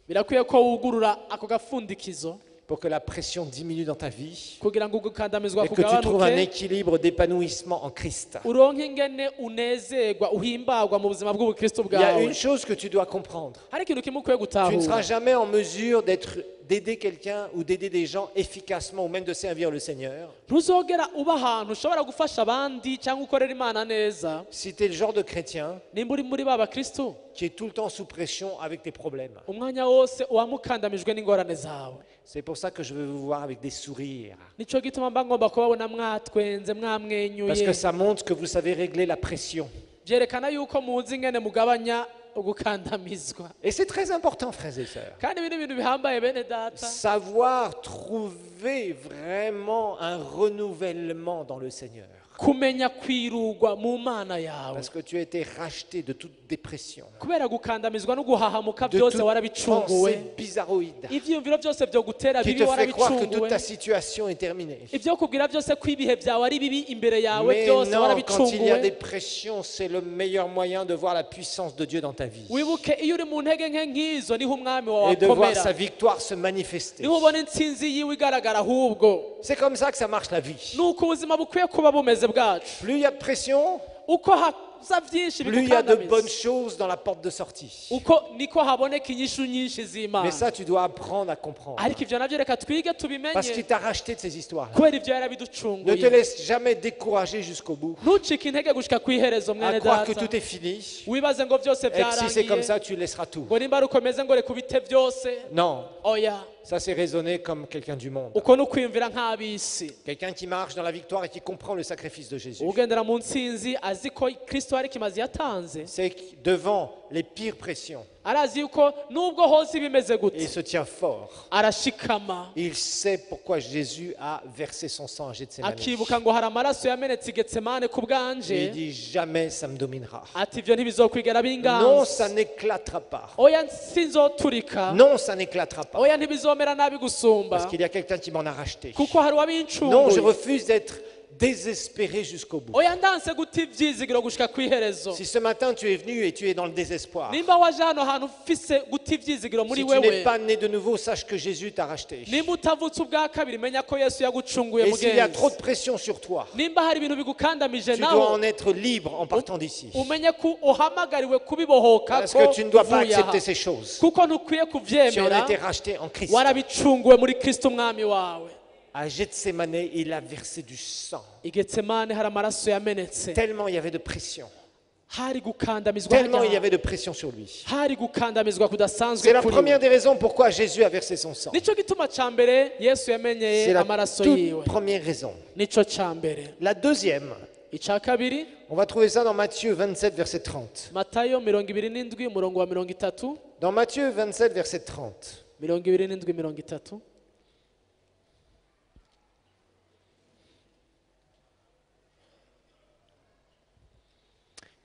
birakwiye ko wugurura ako gafundikizo pour que la pression diminue dans ta vie kugira ngo gukandamizwa et que tu trouves un kugabanuke équilibre d'épanouissement en Christ. uronke ingene unezerwa uhimbagwa mu buzima bw'ubukristo Il y a bwawe. une chose que tu dois comprendre. hari ikintu kimwe ukwiye Tu ne seras gutahura jamais en mesure d'aider quelqu'un ou d'aider des gens efficacement ou même de servir le Seigneur ntuzogera uba ahantu ushobora gufasha abandi cyangwa ukorera imana neza si tu es le genre de chrétien nimba uri muri ba bakristo qui est tout le temps sous pression avec tes problèmes. umwanya wose uwamukandamijwe n'ingorane zawe. C'est pour ça que je veux vous voir avec des sourires. nico gituma mba ngomba kubabona mwatwenze Parce mwamwenyuye que ça montre que vous savez régler la pression. byerekana yuko muzi ingene mugabanya ugukandamizwa. Et c'est très important, frères et sœurs. kandi ibi ni ibintu bihambaye bene data Savoir trouver vraiment un renouvellement dans le Seigneur. kumenya kwirugwa mu mana yawe Parce que tu as été racheté de toute dépression, kubera gukandamizwa no guhahamuka de byose toute warabicunguwe. pensée bizarroïde ivyiyumviro byose byo gutera qui bibi te fait croire que toute warabicunguwe. ta situation est terminée. ibyo kubwira byose ko ibihe byawe ari bibi imbere yawe Mais byose non, quand il y a des warabicunguwe. pressions, c'est le meilleur moyen de voir la puissance de Dieu dans ta vie wibuke iyo uri mu ntege nke nk'izo niho umwami wawe et de voir akomera, sa victoire se manifester. niho ubona intsinzi yiwe igaragara. ahubwo C'est comme ça que ça marche la vie. nuko ubuzima bukwiye kuba bumeze bwacu. Plus il y a de pression, uko haza byinshi plus il y a de bonnes bigukandamiza choses dans la porte de sortie. uko niko haboneka inyishu nyinshi z'imana. Mais ça, tu dois apprendre à comprendre. ariko ivyo navyo reka twige Parce tubimenye qu'il t'a racheté de ces histoires. kubera ivyo Ne te yarabiducunguye. laisse jamais décourager jusqu'au bout. ntucike intege gushika kw'iherezo À mwene croire que data tout est fini. wibaze ngo byose Et que si c'est comme byarangiye ça, tu laisseras tout. ngo nimba ari ukomeze ngo reka ubite byose. Non, oya ça c'est raisonner comme quelqu'un du monde. uko ni ukwiyumvira nk'ab'isi. Quelqu'un qui marche dans la victoire et qui comprend le sacrifice de Jésus. ugendera mu ntsinzi azi ko kristo hari kimazi yatanze. C'est que devant les pires pressions. arazi yuko nubwo hose bimeze Et il gute se tient fort. arashikama Il sait pourquoi Jésus a versé son sang à Gethsémani. akibuka ngo hari amaraso yamenetse i Getsemane ku Et il bwanje dit jamais ça me dominera. ati ibyo ntibizokwigera Non, binganza ça n'éclatera pas. oya sinzoturika Non, ça n'éclatera pas. oya ntibizomera nabi gusumba Parce qu'il y a quelqu'un qui m'en a racheté. kuko hari Non, je uwabincunguye refuse d'être désespéré jusqu'au bout. oya ndanse guta ibyizigiro gushika ku iherezo Si ce matin tu es venu et tu es dans le désespoir, nimba waje hano hantu ufise guta ibyizigiro muri si tu n'es wewe pas né de nouveau, sache que Jésus t'a racheté. nimba utavutse ubwa kabiri menya ko yesu yagucunguye Et s'il y a trop de mugenzi pression sur toi, nimba hari ibintu bigukandamije tu dois nawe en être libre en partant d'ici. umenye ko uhamagariwe kubibohoka Parce ko que tu ne dois pas uvuye aha. accepter ces choses. kuko ntukwiye Tu en as kubyemera été racheté en Christ. warabicunguwe muri kristo umwami wawe À Gethsémane, il a versé du sang. i Getsemane hari amaraso yamenetse Tellement il y avait de pression. hari gukandamizwa Tellement il y hajya- avait de pression sur lui. hari gukandamizwa kudasanzwe C'est la kuri première we des raisons pourquoi Jésus a versé son sang. nicyo gituma ca mbere yesu C'est yamenyeye la amaraso toute yiwe première raison. nicyo ca mbere La deuxième, ica kabiri on va trouver ça dans Matthieu 27, verset 30. matayo 27 umurongo wa 30 Dans Matthieu 27, verset 30. 27 30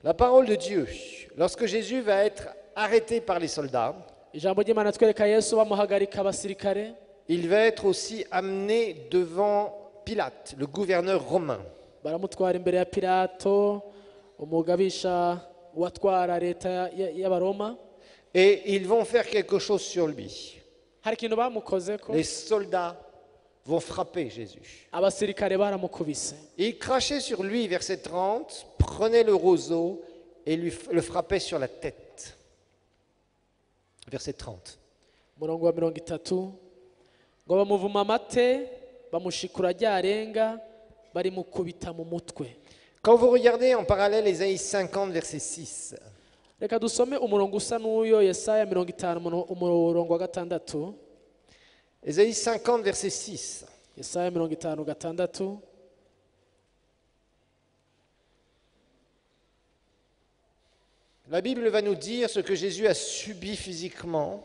La parole de Dieu, lorsque Jésus va être arrêté par les soldats, ijambo ry'imana twereka yesu bamuhagarika abasirikare il va être aussi amené devant Pilate, le gouverneur romain. baramutwara imbere ya pilato umugabisha watwara leta y'abaroma Et ils vont faire quelque chose sur lui. hari ikintu bamukozeko Les soldats vont frapper Jésus. abasirikare baramukubise Ils crachaient sur lui, verset 30, prenaient le roseau et le frappaient sur la tête. Verset 30. umurongo wa 30 ngo bamuvuma amate bamushikura ryarenga barimukubita mu mutwe Quand vous regardez en parallèle Ésaïe 50, verset 6, reka dusome umurongo usa n'uyo yesaya 50 umurongo wa 6 Ésaïe 50, verset 6, yesaya 56 la Bible va nous dire ce que Jésus a subi physiquement,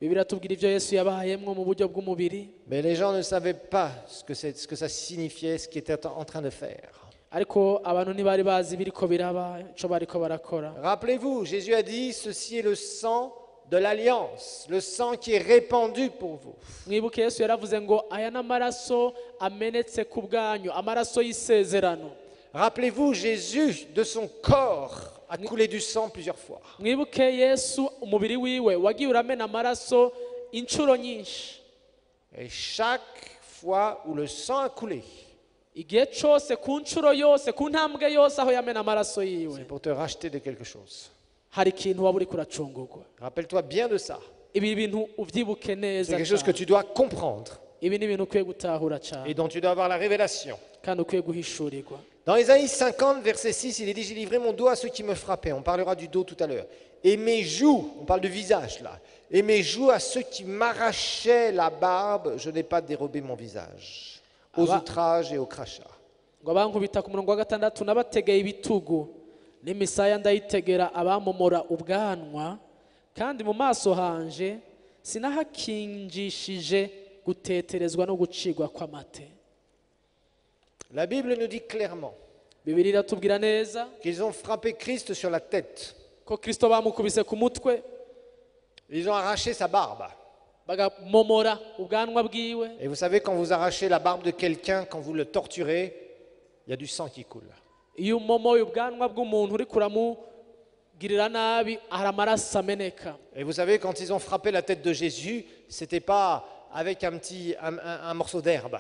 bibiliya tubwira ibyo yesu yabayemwo mu buryo bw'umubiri mais les gens ne savaient pas ce que ça signifiait, ce qu'il était en train de faire. ariko abantu ntibari bazi ibiriko biraba ico bariko barakora Rappelez-vous, Jésus a dit, ceci est le sang de l'alliance, le sang qui est répandu pour vous. mwibuke yesu yaravuze ngo aya n'amaraso amenetse ku bwanyu amaraso y'isezerano Rappelez-vous, Jésus, de son corps, a coulé du sang plusieurs fois. mwibuke yesu umubiri wiwe wagiye uramena amaraso inshuro nyinshi Et chaque fois où le sang a coulé, igihe cose ku nshuro yose ku ntambwe yose aho yamena amaraso yiwe c'est pour te racheter de quelque chose. hari ikintu waba uriko uracungurwa Rappelle-toi bien de ça. ibi bintu uvyibuke C'est neza quelque chose que cane. tu dois comprendre ibi ni ibintu ukwiye gutahura et cane dont tu dois avoir la révélation. kandi ukwiye guhishurirwa Dans Ésaïe 50, verset 6, il est dit, j'ai livré mon dos à ceux qui me frappaient. On parlera du dos tout à l'heure. Et mes joues, on parle de visage là, et mes joues à ceux qui m'arrachaient la barbe, je n'ai pas dérobé mon visage. Aux outrages et aux crachats. ngo abankubita ku murongo wa 6 nabategeye ibitugu n'imisaya ndayitegera abamomora ubwanwa kandi mu maso hanje sinahakinjishije guteterezwa no gucigwa kw'amate La Bible nous dit clairement bibiliya iratubwira neza qu'ils ont frappé Christ sur la tête. ko kristo bamukubise ku mutwe Ils ont arraché sa barbe. bagamomora ubwanwa bwiwe Et vous savez, quand vous arrachez la barbe de quelqu'un, quand vous le torturez, il y a du sang qui coule. iyo umomoye ubwanwa bw'umuntu uri kuramugirira nabi hari amaraso ameneka Et vous savez, quand ils ont frappé la tête de Jésus, c'était pas avec un morceau d'herbe.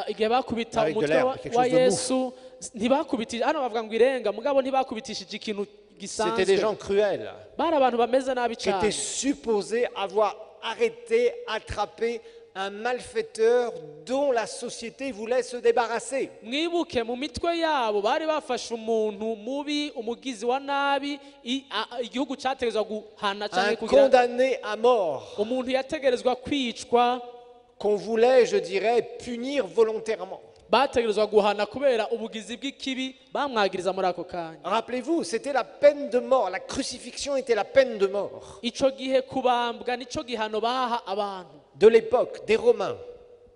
igihe bakubita Avec de umutwe l'herbe, quelque wa chose de mou. yesu ntibakubitije hano bavuga ngo irenga mugabo ntibakubitishije ikintu C'était des gisanzwe gens cruels bari abantu bameze nabi qui étaient cyane supposés avoir arrêté, attrapé un malfaiteur dont la société voulait se débarrasser. mwibuke mu mitwe yabo bari bafashe umuntu mubi umugizi wa nabi igihugu cyategerezwa guhana Un cyangwa kugira condamné à mort umuntu yategerezwa kwicwa qu'on voulait, je dirais, punir volontairement. bategerezwa guhana kubera ubugizi bw'ikibi bamwagiriza muri ako kanya. Rappelez-vous, c'était la peine de mort. La crucifixion était la peine de mort Ico gihe kubambwa nico gihano baha abantu, de l'époque des Romains.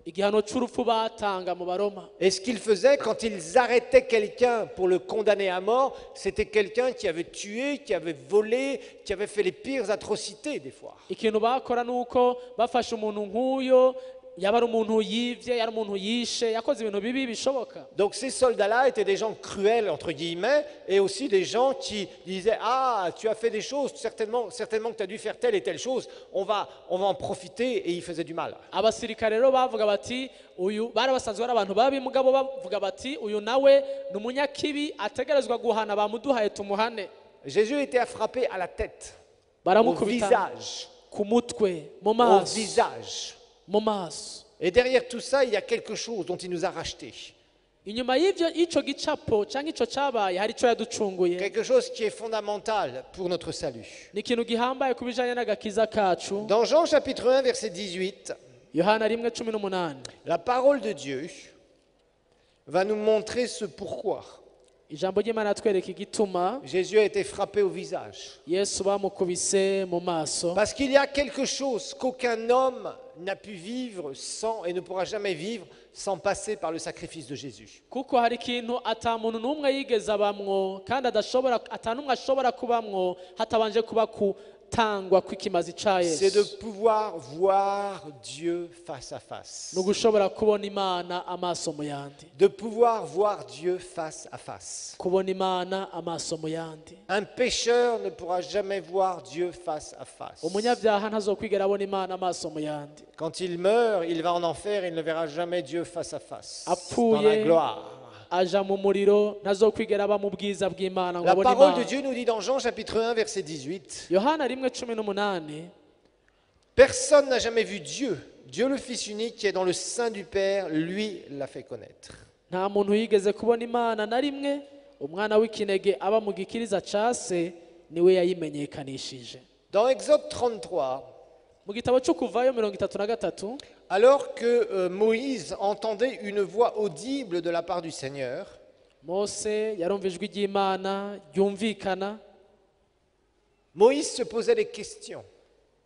igihano c'urupfu batanga mu Baroma. Et ce qu'ils faisaient quand ils arrêtaient quelqu'un pour le condamner à mort, c'était quelqu'un qui avait tué, qui avait volé, qui avait fait les pires atrocités des fois. Ikintu bakora nuko bafashe umuntu nk'uyo, yaba ari umuntu yivye, yari umuntu yishe, yakoze ibintu bibi bishoboka. Donc ces soldats-là étaient des gens cruels, entre guillemets, et aussi des gens qui disaient « Ah, tu as fait des choses, certainement que tu as dû faire telle et telle chose, on va en profiter » et ils faisaient du mal. Abasirikare rero bavuga bati uyu bari basanzwe ari abantu babi, mugabo bavuga bati uyu nawe ni umunyakibi ategerezwa guhana, bamuduhaye tumuhane. Jésus était frappé à la tête, au Baramukubita visage, ku mutwe, mu au maso, visage. mu maso. Et derrière tout ça, il y a quelque chose dont il nous a racheté. Inyuma y'ico gicapo canke ico cabaye hari ico yaducunguye, Quelque chose qui est fondamental pour notre salut. ni ikintu gihambaye ku bijanye n'agakiza kacu. Dans Jean chapitre 1, verset 18, Yohana 1:18, la parole de Dieu va nous montrer ce pourquoi ijambo ry'Imana atwereka igituma Jésus a été frappé au visage. Yesu bamukubise mu maso. Parce qu'il y a quelque chose qu'aucun homme n'a pu vivre sans et ne pourra jamais vivre sans passer par le sacrifice de Jésus. Kuko hari ikintu ata muntu n'umwe yigeze abamwo kandi ata n'umwe ashobora kubamwo hatabanje kuba kutangwa kw'ikimazi ca C'est de Yesu. pouvoir voir Dieu face à face. Ni ugushobora kubona Imana amaso mu yandi, De pouvoir voir Dieu face à face. kubona Imana amaso mu yandi. Un pécheur ne pourra jamais voir Dieu face à face. Umunyabyaha ntazokwigera abona Imana amaso mu yandi. Quand il meurt, il va en enfer, il ne verra jamais Dieu face à face. Apfuye, Dans la gloire. aja mu muriro, ntazokwigera aba mu bwiza bw'Imana ngo La abone parole de Imana. Dieu nous dit dans Jean chapitre 1, verset 18, Yohana 1:18, personne n'a jamais vu Dieu. Dieu le Fils unique qui est dans le sein du Père, lui l'a fait connaître. nta muntu yigeze kubona Imana na rimwe, umwana w'ikinege aba mu gikiriza ca se niwe yayimenyekanishije. Dans Exode 33, Mu gitabo cyo kuvayo 33, alors que Moïse entendait une voix audible de la part du Seigneur, Mose yarumva ijwi ry'Imana ryumvikana, Moïse se posait des questions.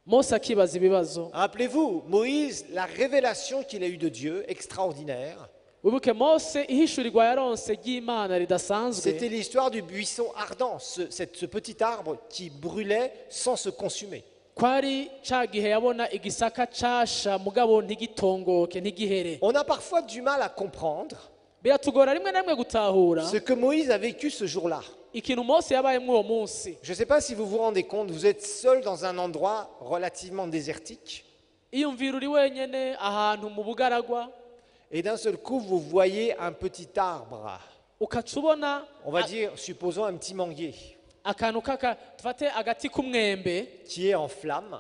Mose akibaza ibibazo. Rappelez-vous, Moïse, la révélation qu'il a eue de Dieu, extraordinaire, Wibuke Mose ihishurirwa yaronse ry'Imana ridasanzwe, c'était l'histoire du buisson ardent, ce petit arbre qui brûlait sans se consumer. kwari ca gihe yabona igisaka casha mugabo ntigitongoke ntigihere. On a parfois du mal à comprendre Biratugora rimwe na rimwe gutahura ce que Moïse a vécu ce jour-là. ikintu Mose yabayemwo uwo munsi. Je ne sais pas si vous vous rendez compte, vous êtes seul dans un endroit relativement désertique Iyumvira uri wenyene ahantu mu bugaragwa, et d'un seul coup vous voyez un petit arbre, ukaca ubona on va dire, supposons un petit manguier, akantu tufate agati k'umwembe qui est en flamme.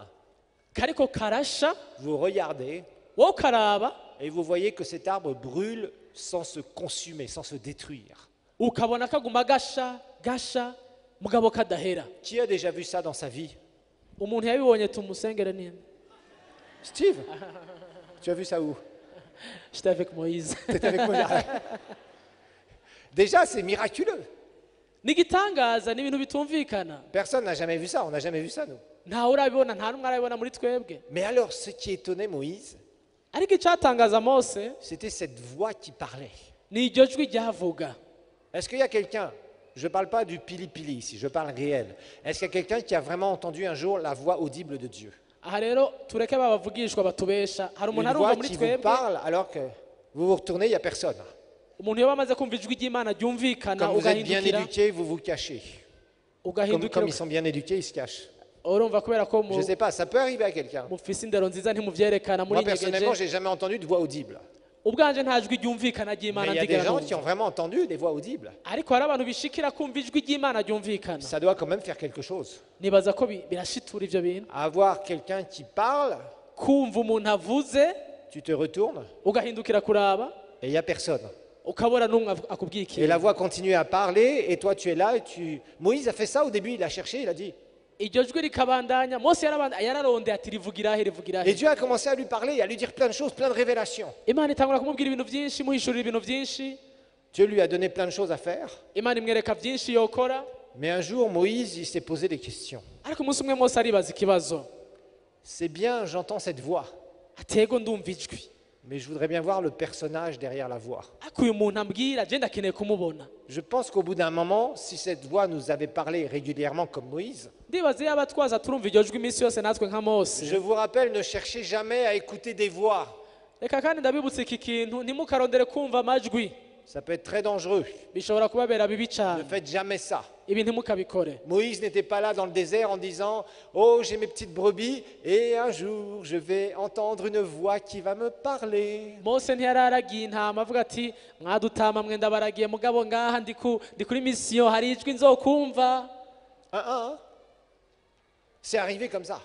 kariko karasha, Vous regardez wowe ukaraba et vous voyez que cet arbre brûle sans se consumer, sans se détruire. ukabona kaguma gasha mugabo kadahera. Qui a déjà vu ça dans sa vie? Umuntu yabibonye tumusengere nini? Steve, tu as vu ça où? J'étais avec Moïse. T'étais avec moi. Déjà, c'est miraculeux. Nigitangaza ni ibintu bitumvikana. Personne n'a jamais vu ça, on n'a jamais vu ça, nous. Ntawe urabibona, nta n'umwe arabibona muri twebwe. Mais alors, ce qui étonnait Moïse, Ariko icyatangaza Mose c'était cette voix qui parlait. ni iryo jwi ryavuga. Est-ce qu'il y a quelqu'un, je ne parle pas du pili-pili ici, je parle réel, est-ce qu'il y a quelqu'un qui a vraiment entendu un jour la voix audible de Dieu? Aha rero tureke babavugishwa batubesha. Hari umuntu Une arumva voix muri qui vous twebwe, parle alors que vous vous retournez, il n'y a personne. umuntu iyo bamaze kumva ijwi ry'Imana ryumvikana, Comme vous êtes bien ugahindukira éduqués, vous vous cachez. Comme ils sont bien éduqués, ils se cachent. urumva kubera ko Je ne sais pas, ça peut arriver à quelqu'un. mufise indero nziza ntimuvyerekana muri Moi, personnellement, nyegeje. j'ai jamais entendu de voix audible. Ubwanje nta jwi ryumvikana Mais ry'Imana il y a des ndigera gens qui numva. ont vraiment entendu des voix audibles. Ariko hari abantu bishikira kumva ijwi ry'Imana ryumvikana. Ça doit quand même faire quelque chose. Nibaza ko birashitura ivyo bintu. Avoir quelqu'un qui parle, Kumva umuntu avuze tu te retournes ugahindukira kuraba et il n'y a personne. ukabona n'umwe akubwiye Et la ikintu. voix continue à parler et toi tu es là et tu... Moïse a fait ça au début, il a cherché, il a dit, iryo jwi rikabandanya Mose yararonde ati rivugira he rivugira Et he Dieu a commencé à lui parler, à lui dire plein de choses, plein de révélations. Imana itangura kumubwira ibintu byinshi muhishurira ibintu byinshi Dieu lui a donné plein de choses à faire. Imana imwereka byinshi yokora Mais un jour, Moïse, il s'est posé des questions. ariko umunsi umwe Mose aribaza ikibazo C'est bien, j'entends cette voix, atego ndumva ijwi mais je voudrais bien voir le personnage derrière la voix. ariko uyu muntu ambwira je ndakeneye kumubona Je pense qu'au bout d'un moment, si cette voix nous avait parlé régulièrement comme Moïse, ndibaza yaba twaza turumva iryo jwi iminsi yose natwe nka Mose je vous rappelle, ne cherchez jamais à écouter des voix. reka kandi ndabibutse iki kintu ntimukarondere kumva amajwi Ça peut être très dangereux. bishobora kubabera bibi Ne cyane faites jamais ça. ibi ntimukabikore Moïse n'était pas là dans le désert en disant « Oh, j'ai mes petites brebis et un jour je vais entendre une voix qui va me parler. Mose ntiyararagiye intama avuga ati mwadutama mwe ndabaragiye mugabo ngaha ndi kuri misiyo hari ijwi nzokumva » C'est arrivé comme ça.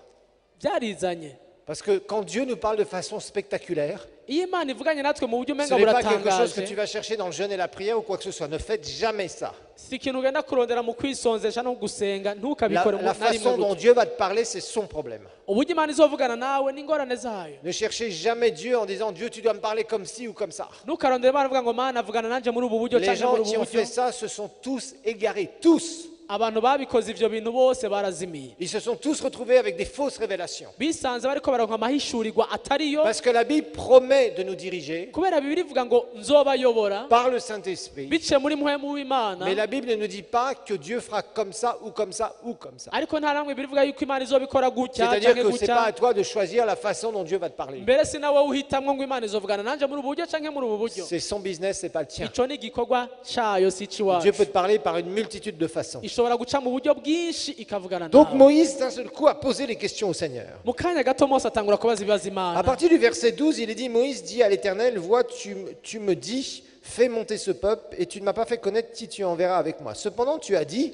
byarizanye Parce que quand Dieu nous parle de façon spectaculaire, iyo Imana ivuganye natwe mu buryo ce umenga n'est pas quelque chose que buratangaje tu vas chercher dans le jeûne et la prière ou quoi que ce soit. Ne faites jamais ça. si ikintu ugenda kurondera mu kwisonzesha no gusenga La, ntukabikore la façon dont Dieu va te parler, c'est son problème. uburyo Imana izovugana nawe n'ingorane zayo Ne cherchez jamais Dieu en disant Dieu, tu dois me parler comme ci ou comme ça. ntukarondere Imana uvuga ngo Mana avugana nanjye muri ubu buryo Les cyangwa gens muri qui ubu ont fait buryo ça se sont tous égarés, tous. abantu babikoze ivyo bintu bose barazimiye Ils se sont tous retrouvés avec des fausses révélations. bisanze bariko baronka amahishurirwa atariyo Parce que la Bible promet de nous diriger kubera bibiri ivuga ngo nzobayobora par le Saint-Esprit. biciye muri muhemu w'Imana Mais la Bible ne nous dit pas que Dieu fera comme ça ou comme ça ou comme ça. ariko nta namwe birivuga yuko Imana izobikora gutya C'est-à-dire canke que ce n'est pas à gutya toi de choisir la façon dont Dieu va te parler. mbere si nawe uhitamwo ngo Imana izovugana nanje muri ubu buryo canke muri ubu buryo C'est son business, ce n'est pas le tien. ico ni igikorwa cayo si Dieu iwacu peut te parler par une multitude de façons. ishobora guca mu buryo bwinshi ikavugana Donc nawe Moïse, d'un seul coup, a posé les questions au Seigneur. mu kanya gato Mose atangura kubaza ibibazo À Imana partir du verset 12, il est dit, Moïse dit à l'Éternel, vois, tu me dis, fais monter ce peuple, et tu ne m'as pas fait connaître qui tu enverras avec moi. Cependant, tu as dit,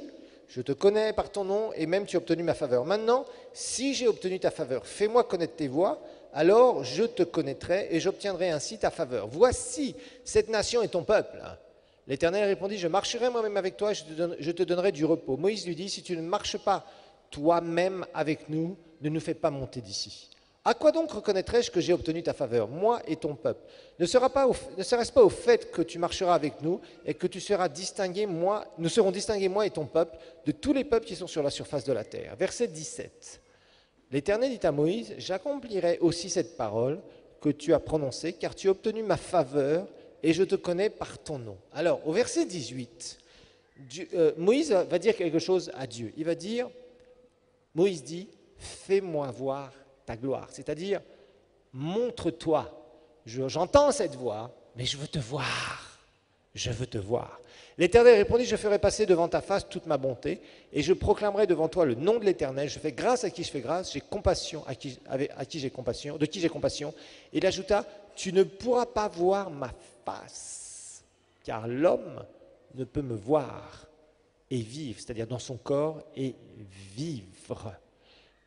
je te connais par ton nom, et même tu as obtenu ma faveur. Maintenant, si j'ai obtenu ta faveur, fais-moi connaître tes voies, alors je te connaîtrai, et j'obtiendrai ainsi ta faveur. Voici, cette nation est ton peuple. L'Éternel répondit, je marcherai moi-même avec toi, et je te donnerai du repos. Moïse lui dit, si tu ne marches pas toi-même avec nous, ne nous fais pas monter d'ici. À quoi donc reconnaîtrai-je que j'ai obtenu ta faveur, moi et ton peuple? Ne serait-ce pas au fait que tu marcheras avec nous et que tu seras distingué, nous serons distingués, moi et ton peuple, de tous les peuples qui sont sur la surface de la terre. Verset 17. L'Éternel dit à Moïse, j'accomplirai aussi cette parole que tu as prononcée, car tu as obtenu ma faveur et je te connais par ton nom. Alors, au verset 18, Moïse va dire quelque chose à Dieu. Il va dire, Moïse dit, fais-moi voir ta gloire, c'est-à-dire, montre-toi. J'entends cette voix, mais je veux te voir. Je veux te voir. L'Éternel répondit, je ferai passer devant ta face toute ma bonté, et je proclamerai devant toi le nom de l'Éternel. Je fais grâce à qui je fais grâce, j'ai compassion à qui j'ai compassion, de qui j'ai compassion. Et il ajouta, tu ne pourras pas voir ma face, car l'homme ne peut me voir et vivre, c'est-à-dire dans son corps et vivre.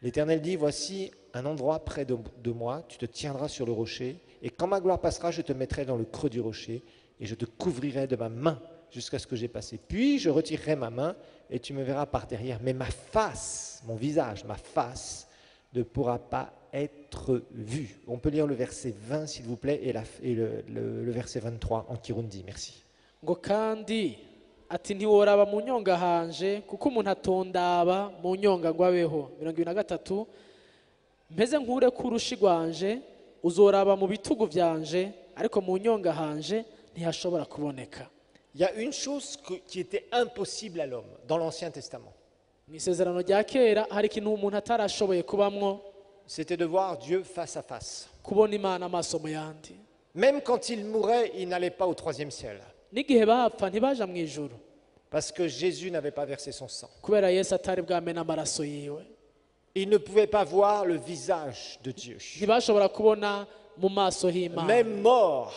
L'Éternel dit, voici un endroit près de moi, tu te tiendras sur le rocher, et quand ma gloire passera, je te mettrai dans le creux du rocher, et je te couvrirai de ma main jusqu'à ce que j'ai passé. Puis je retirerai ma main, et tu me verras par derrière. Mais ma face, mon visage, ma face, ne pourra pas être vue. On peut lire le verset 20, s'il vous plaît, et le verset 23 en Kirundi. Merci. ngo kandi ati ntiworaba mu nyonga hanje kuko umuntu atondaba mu nyonga ngo abeho 23 mpeze nkure ku rushi rwanje uzoraba mu bitugu byanje ariko mu nyonga hanje ntihashobora kuboneka. Il y a une chose qui était impossible à l'homme dans l'Ancien Testament. mu isezerano rya kera hari ikintu umuntu atarashoboye kubamwo, C'était de voir Dieu face à face. kubona Imana amaso mu yandi. Même quand il mourait, il n'allait pas au troisième ciel. n'igihe bapfa ntibaja mu ijuru Parce que Jésus n'avait pas versé son sang. kubera Yesu atari bwamena amaraso yiwe. Il ne pouvait pas voir le visage de Dieu. ntibashobora kubona mu maso h'Imana. Même mort.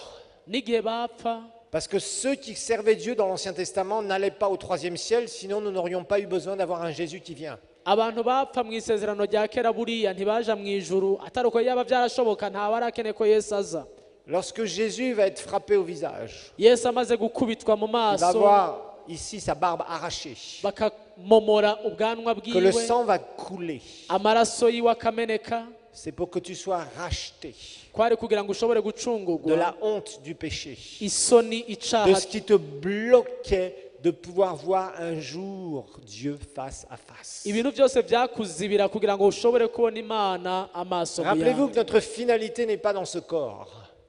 n'igihe bapfa Parce que ceux qui servaient Dieu dans l'Ancien Testament n'allaient pas au troisième ciel, sinon nous n'aurions pas eu besoin d'avoir un Jésus qui vient. abantu bapfa mu isezerano rya kera buriya ntibaja mu ijuru atari uko yaba byarashoboka ntaba arakeneye ko Yesu aza. Lorsque Jésus va être frappé au visage, Yesu amaze gukubitwa mu il va maso avoir ici sa barbe arrachée, bakamomora ubwanwa que le bwiwe sang va couler. amaraso yiwe akameneka C'est pour que tu sois racheté kwari kugira ngo ushobore de gucungurwa la honte du péché, isoni de icaha ce qui te bloquait de pouvoir voir un jour Dieu face à face. ibintu byose byakuzibira kugira ngo ushobore kubona imana amaso Rappelez-vous yawe que notre finalité n'est pas dans ce corps.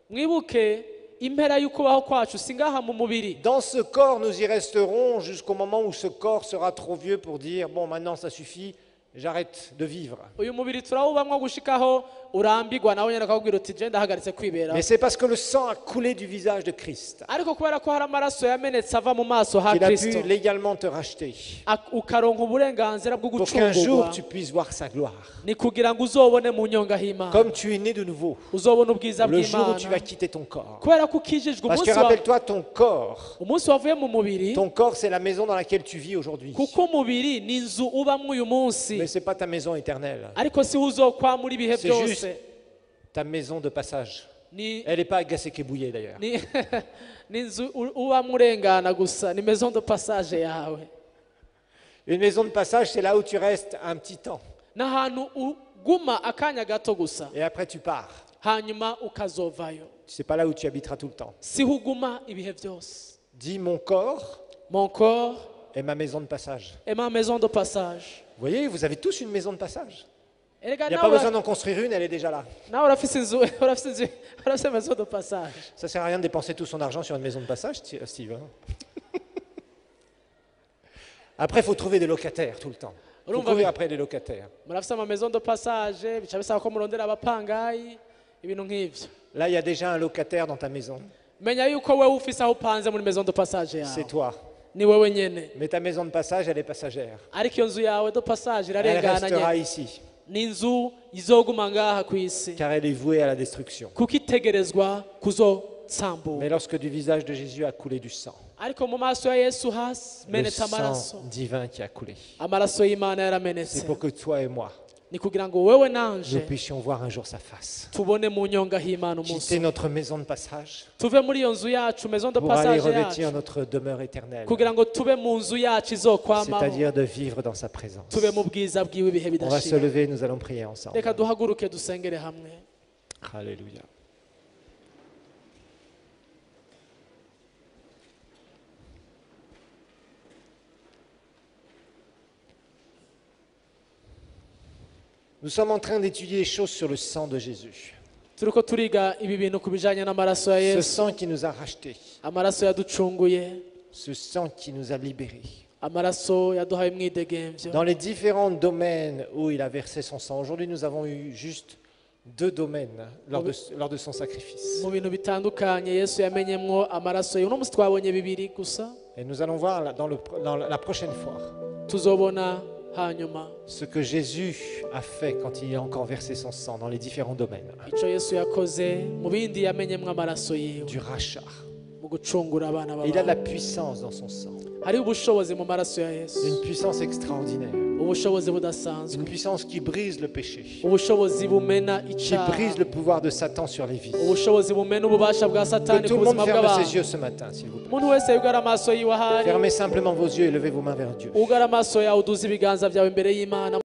mwibuke impera y'ukubaho kwacu si ngaha mu mubiri Dans ce corps, nous y resterons jusqu'au moment où ce corps sera trop vieux pour dire, bon, maintenant ça suffit, j'arrête de vivre. uyu mubiri turawubamwo gushikaho urambigwa nawe nyine akakubwira uti je ndahagaritse kwibera Mais c'est parce que le sang a coulé du visage de Christ ariko kubera ko hari amaraso yamenetse ava mu maso ha qu'il a pu kristo légalement te racheter ukaronka uburenganzira bwo pour qu'un jour gucungurwa tu puisses voir sa gloire. ni kugira ngo uzobone mu nyonga h'imana Comme tu es né de nouveau, uzobona ubwiza le jour où tu vas bw'imana quitter ton corps. kubera ko ukijijwe Parce que rappelle-toi, ton corps, umunsi wavuye mu mubiri c'est la maison dans laquelle tu vis aujourd'hui. kuko umubiri ni inzu ubamwo uyu munsi Mais ce n'est pas ta maison éternelle. ariko si uzokwamura ibihe C'est byose juste ta maison de passage. ni Elle n'est pas à Gasséké-Bouillé d'ailleurs. ni ni inzu ubamwo urengana gusa ni maison de passage yawe Une maison de passage, c'est là où tu restes un petit temps. n'ahantu uguma akanya gato gusa Et après tu pars. hanyuma ukazovayo C'est pas là où tu habiteras tout le temps. siho uguma ibihe byose Dis mon corps mon corps est ma maison de passage. est ma maison de passage Vous voyez, vous avez tous une maison de passage. erega Il n'y a pas besoin d'en construire une, elle est déjà là. nawe urafise inzu urafise maison de passage Ça sert à rien de dépenser tout son argent sur une maison de passage, Steve. Hein. Après, il faut trouver des locataires tout le temps. Il faut courir après les locataires. murafise ama maison de passage bica bisaba ko murondera abapangayi ibintu nk'ivyo Là, il y a déjà un locataire dans ta maison. menya yuko wewe ufise aho upanze muri maison de passage C'est yawe toi. ni wewe nyene Mais ta maison de passage, elle est passagère. ariko iyo nzu yawe de passage Elle irarengana restera nyene ici, ni inzu izoguma ngaha ku isi car elle est vouée à la destruction. kuko itegerezwa kuzotsambura Mais lorsque du visage de Jésus a coulé du sang, ariko mu maso ya yesu hasi le menetse amaraso sang divin qui a coulé, amaraso y'imana c'est yaramenetse pour que toi et moi, ni kugira ngo wewe nous nanje puissions voir un jour sa face. tubone mu nyonga h'imana Quitter umunsi notre maison de passage tuve muri iyo nzu yacu maison de pour aller passage revêtir yacu notre demeure éternelle, kugira ngo tube mu nzu yacu izokwamaho c'est-à-dire de vivre dans sa présence. tube mu bwiza bwiwe ibihe On va se bidashira lever, nous allons prier ensemble. reka duhaguruke dusengere hamwe Alléluia. Nous sommes en train d'étudier les choses sur le sang de Jésus. turiko turiga ibi bintu ku bijanye n'amaraso ya Ce yesu sang qui nous a rachetés, amaraso yaducunguye ce sang qui nous a libérés. amaraso yaduhaye umwidegemvyo Dans les différents domaines où il a versé son sang, aujourd'hui nous avons eu juste 2 domaines lors de son sacrifice. mu bintu bitandukanye yesu yamenyemwo amaraso ye uno munsi twabonye bibiri gusa Et nous allons voir dans la prochaine fois tuzobona hanyuma ce que Jésus a fait quand il a encore versé son sang dans les différents domaines ico yesu yakoze mu bindi yamenyemwo amaraso yiwe du rachat. mu gucungura abana Et il a de la b'abantu puissance dans son sang, hariho ubushobozi mu maraso ya yesu une puissance extraordinaire, ubushobozi budasanzwe une puissance qui brise le péché, ubushobozi bumena qui icaha brise le pouvoir de Satan sur les vies. ubushobozi bumena ububasha bwa Que satani tout ku le monde buzima ferme ses bw'abantu yeux ce matin, s'il vous plaît. umuntu wese yugara amaso yiwe ahari Fermez simplement vos yeux et levez vos mains vers Dieu. ugara amaso yawe uduze ibiganza byawe imbere y'imana